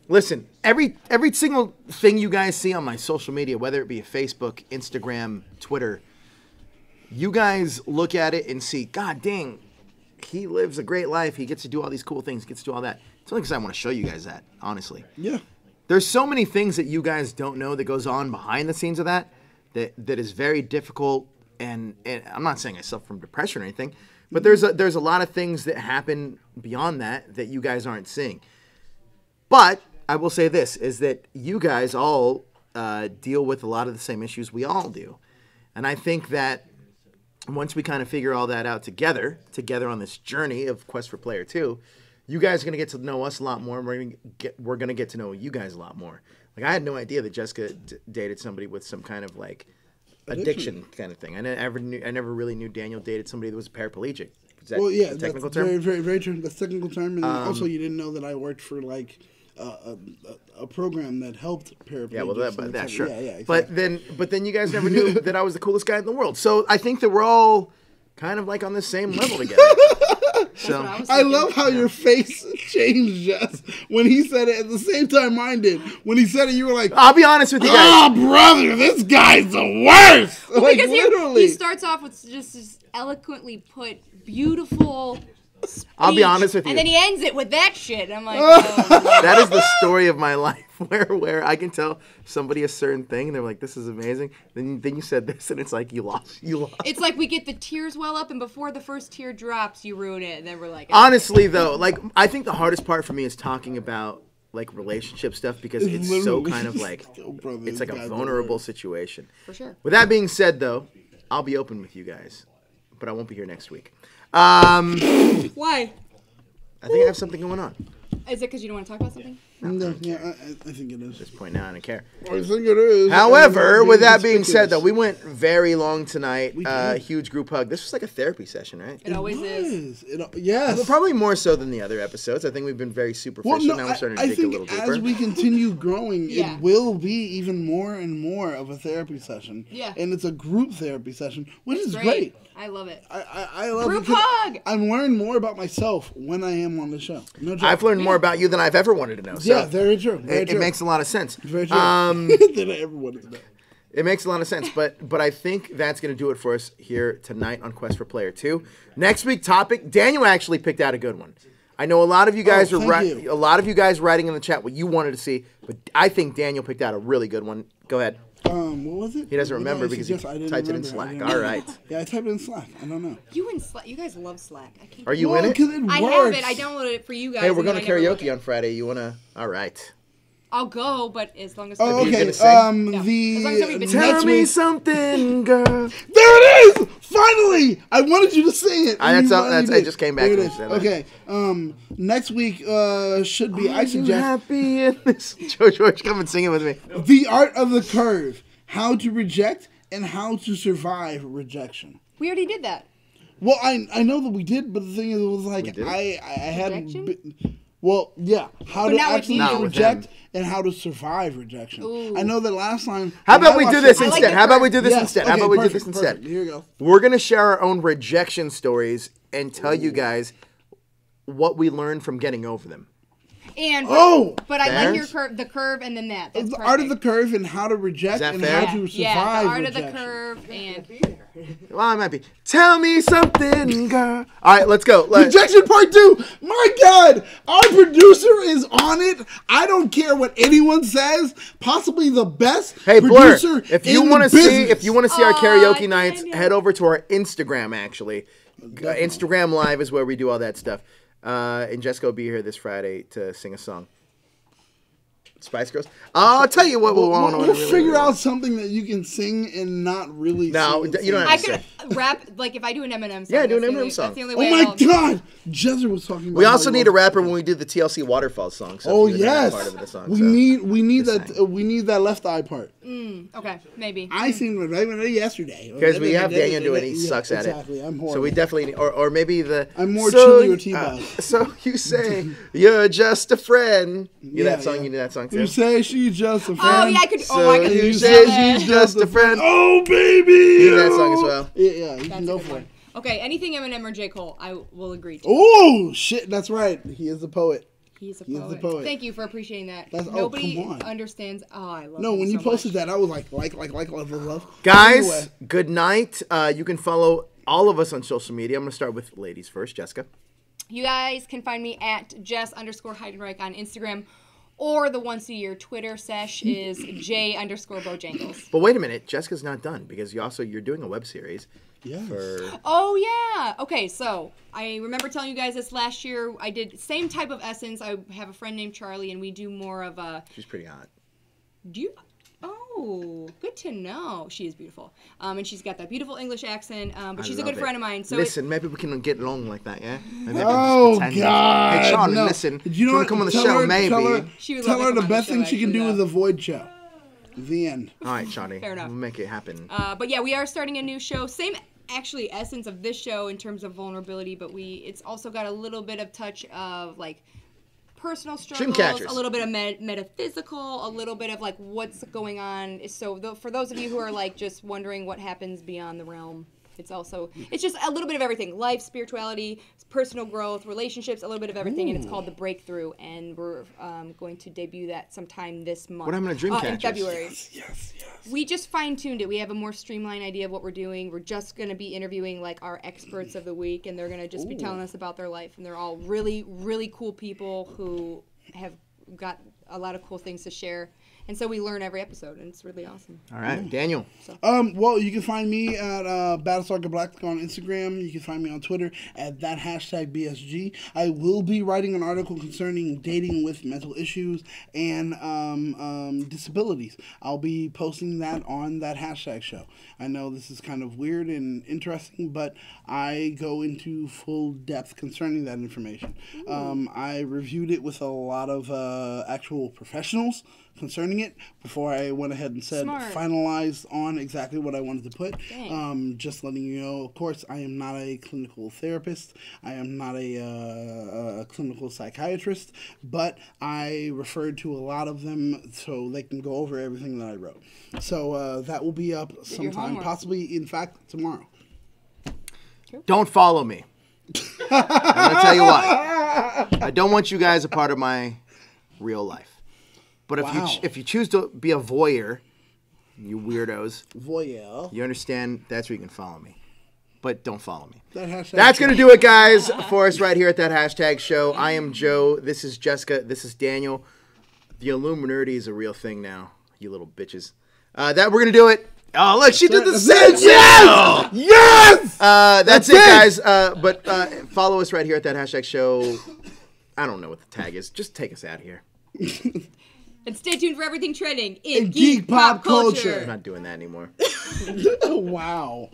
Listen, every single thing you guys see on my social media, whether it be Facebook, Instagram, Twitter, you guys look at it and see, God dang, he lives a great life. He gets to do all these cool things, gets to do all that. It's only because I want to show you guys that, honestly. Yeah. There's so many things that you guys don't know that goes on behind the scenes of that is very difficult. And I'm not saying I suffer from depression or anything, but there's a lot of things that happen beyond that you guys aren't seeing. But I will say this, is that you guys all deal with a lot of the same issues we all do. And I think that once we kind of figure all that out together on this journey of Quest for Player 2, you guys are going to get to know us a lot more, and we're going to get to know you guys a lot more. Like, I had no idea that Jessica dated somebody with some kind of, like, addiction kind of thing. I never really knew Daniel dated somebody that was paraplegic. Is that a technical term? Very, very, very true. That's a technical term. And also, you didn't know that I worked for, like, a program that helped paraplegics. Yeah, well, that sure. Yeah, exactly. But then you guys never knew that I was the coolest guy in the world. So I think that we're all kind of like on the same level together. So I love how your face changed, Jess, when he said it at the same time mine did. When he said it, you were like, I'll be honest with you guys. Oh, brother, this guy's the worst. Well, like, because literally. he starts off with just this eloquently put, beautiful speech, I'll be honest with you. and then he ends it with that shit. I'm like, oh. That is the story of my life, where I can tell somebody a certain thing, and they're like, "This is amazing." Then you said this, and it's like you lost. It's like we get the tears well up, and before the first tear drops, you ruin it, and then we're like. Honestly, though, like I think the hardest part for me is talking about like relationship stuff, because it's so kind of like it's like a vulnerable situation. For sure. With that being said, though, I'll be open with you guys, but I won't be here next week. Why? I think I have something going on. Is it because you don't want to talk about something? No, yeah, I think it is. At this point now, I don't care. I think it is. However, with that being said, though, we went very long tonight. Huge group hug. This was like a therapy session, right? It always is. Yes. Probably more so than the other episodes. I think we've been very superficial. Now we're starting to dig a little deeper. As we continue growing, it will be even more and more of a therapy session. Yeah. And it's a group therapy session, which is great. I love it. I love group it. hug! I've learned more about myself when I am on the show. No joke. I've learned more about you than I've ever wanted to know. So yeah, very true. It makes a lot of sense. Very true. Than I ever wanted to know. It makes a lot of sense, but I think that's going to do it for us here tonight on Quest for Player 2. Next week topic, Daniel actually picked out a good one. I know a lot of you guys a lot of you guys writing in the chat what you wanted to see, but I think Daniel picked out a really good one. Go ahead. What was it? He doesn't remember because he typed it in Slack. All right. Yeah, I typed it in Slack. I don't know. You guys love Slack. I can't. Are you in it? It I have it. I downloaded it for you guys. Hey, we're going to karaoke on Friday. You want to? All right. I'll go, but as long as. Oh, If you're okay. gonna sing? Yeah. The As long as everybody's Tell next me week. something, girl. There it is! Finally! I wanted you to sing it. That's You all- finally that's- I did. just came back There it and is. said that. Okay. Next week should be. Are I you suggest happy in this? George, come and sing it with me. The Art of the Curve: How to Reject and How to Survive Rejection. We already did that. Well, I know that we did, but the thing is, it was like did? I had. Rejection? Well, yeah, how But to not with actually you. Not with reject him. and how to survive rejection. Ooh. I know that last time. How when about I we do watched this it- I like instead? the How about curve. we do this Yes, instead? okay, How about we do perfect, this instead? perfect. Here you go. We're gonna share our own rejection stories and tell you guys what we learned from getting over them. And Oh! but I Fair. like your curve, the curve, and then that. That's The Art of the perfect. Curve and how to reject Is that and fair? how to survive Yeah, the art rejection. of the curve, and Well, I might be. Tell me something, girl. All right, let's go. Rejection Part 2. My God, our producer is on it. I don't care what anyone says. Possibly the best Hey Blur, producer if you in want the to see business. our karaoke I nights, did. head over to our Instagram. Actually, Instagram Live is where we do all that stuff. And Jessica will be here this Friday to sing a song. Spice Girls. I'll tell you what We'll, want to we'll figure out something that you can sing and not really. No, sing you don't have I to could rap like if I do an Eminem song. Yeah, do an that's the Eminem only- song. That's the only Oh way. my I'll- God, Jezzer was talking about. We how also he need a loves- rapper when we do the TLC Waterfall song. So Oh if you're not yes, part of the song, we so. need Just that. saying. We need that left eye part. Okay, maybe. I seen it right yesterday. Because we have Daniel doing it, he Yeah, sucks at exactly. I'm it. horrible. So we definitely need, or maybe the. I'm more so, chili or T-bag. So you say you're just a friend. You Yeah, that song? yeah. You need that song too. You say she's just a friend. Oh yeah, I could. So oh, I could. you do say that. she's just a friend. Oh baby, You need that song as well. Yeah, yeah, you That's can a go good for one. it. Okay, anything Eminem or J. Cole, I will agree to. Oh shit, that's right. He is a poet. He's a He is poet. the poet. Thank you for appreciating that. That's- oh, Nobody come on. understands. Oh, I love. No, him when you so posted much. that, I was like, love. Guys, Anyway. good night. You can follow all of us on social media. I'm gonna start with ladies first. Jessica. You guys can find me at Jess_Heidenreich on Instagram, or the once a year Twitter sesh is J_Bojangles. But wait a minute, Jessica's not done because you're doing a web series. Yes. For Oh yeah. Okay, so I remember telling you guys this last year. I did same type of essence. I have a friend named Charlie, and we do more of a. she's pretty hot. Do you? Oh, good to know. She is beautiful, and she's got that beautiful English accent. But she's a love good it. friend of mine. So Listen, maybe we can get along like that, yeah? Maybe I can Oh just pretend. God! Hey, Sean, no. listen. Do you know wanna what? come on the Tell show? her- Maybe. Tell her, She would tell love her to the come on best the thing show, she can do actually, is a void show. The end. All right, Shawnee. Fair enough. We'll make it happen. But yeah, we are starting a new show. Same actually essence of this show in terms of vulnerability, but it's also got a little bit of touch of like personal struggles, catchers. a little bit of metaphysical, a little bit of like what's going on. So for those of you who are like just wondering what happens beyond the realm, it's just a little bit of everything: life, spirituality, personal growth, relationships, a little bit of everything. And it's called The Breakthrough, and we're going to debut that sometime this month. What happened to in Dreamcatchers? February. Yes. We just fine-tuned it. We have a more streamlined idea of what we're doing. We're just going to be interviewing like our experts of the week, and they're going to just be telling us about their life. And they're all really, really cool people who have got a lot of cool things to share. And so we learn every episode, and it's really awesome. All right, Daniel. Well, you can find me at Battlestar Galactica on Instagram. You can find me on Twitter at that hashtag BSG. I will be writing an article concerning dating with mental issues and disabilities. I'll be posting that on that hashtag show. I know this is kind of weird and interesting, but I go into full depth concerning that information. I reviewed it with a lot of actual professionals concerning it before I went ahead and said Smart. finalized on exactly what I wanted to put. Dang. Just letting you know, of course, I am not a clinical therapist. I am not a clinical psychiatrist, but I referred to a lot of them so they can go over everything that I wrote. So that will be up sometime, homework. possibly, in fact, tomorrow. Don't follow me. I'm going to tell you why. I don't want you guys a part of my real life. But if you choose to be a voyeur, you weirdos, Voyeur. you understand that's where you can follow me. But don't follow me. That's That's going to do it, guys, for us right here at That Hashtag Show. I am Joe. This is Jessica. This is Daniel. The Illuminati is a real thing now, you little bitches. We're going to do it. Oh, look, she did the sentence. Yes! Yes! That's it, guys. But follow us right here at That Hashtag Show. I don't know what the tag is. Just take us out of here. And stay tuned for everything trending in In geek pop culture. I'm not doing that anymore. Wow.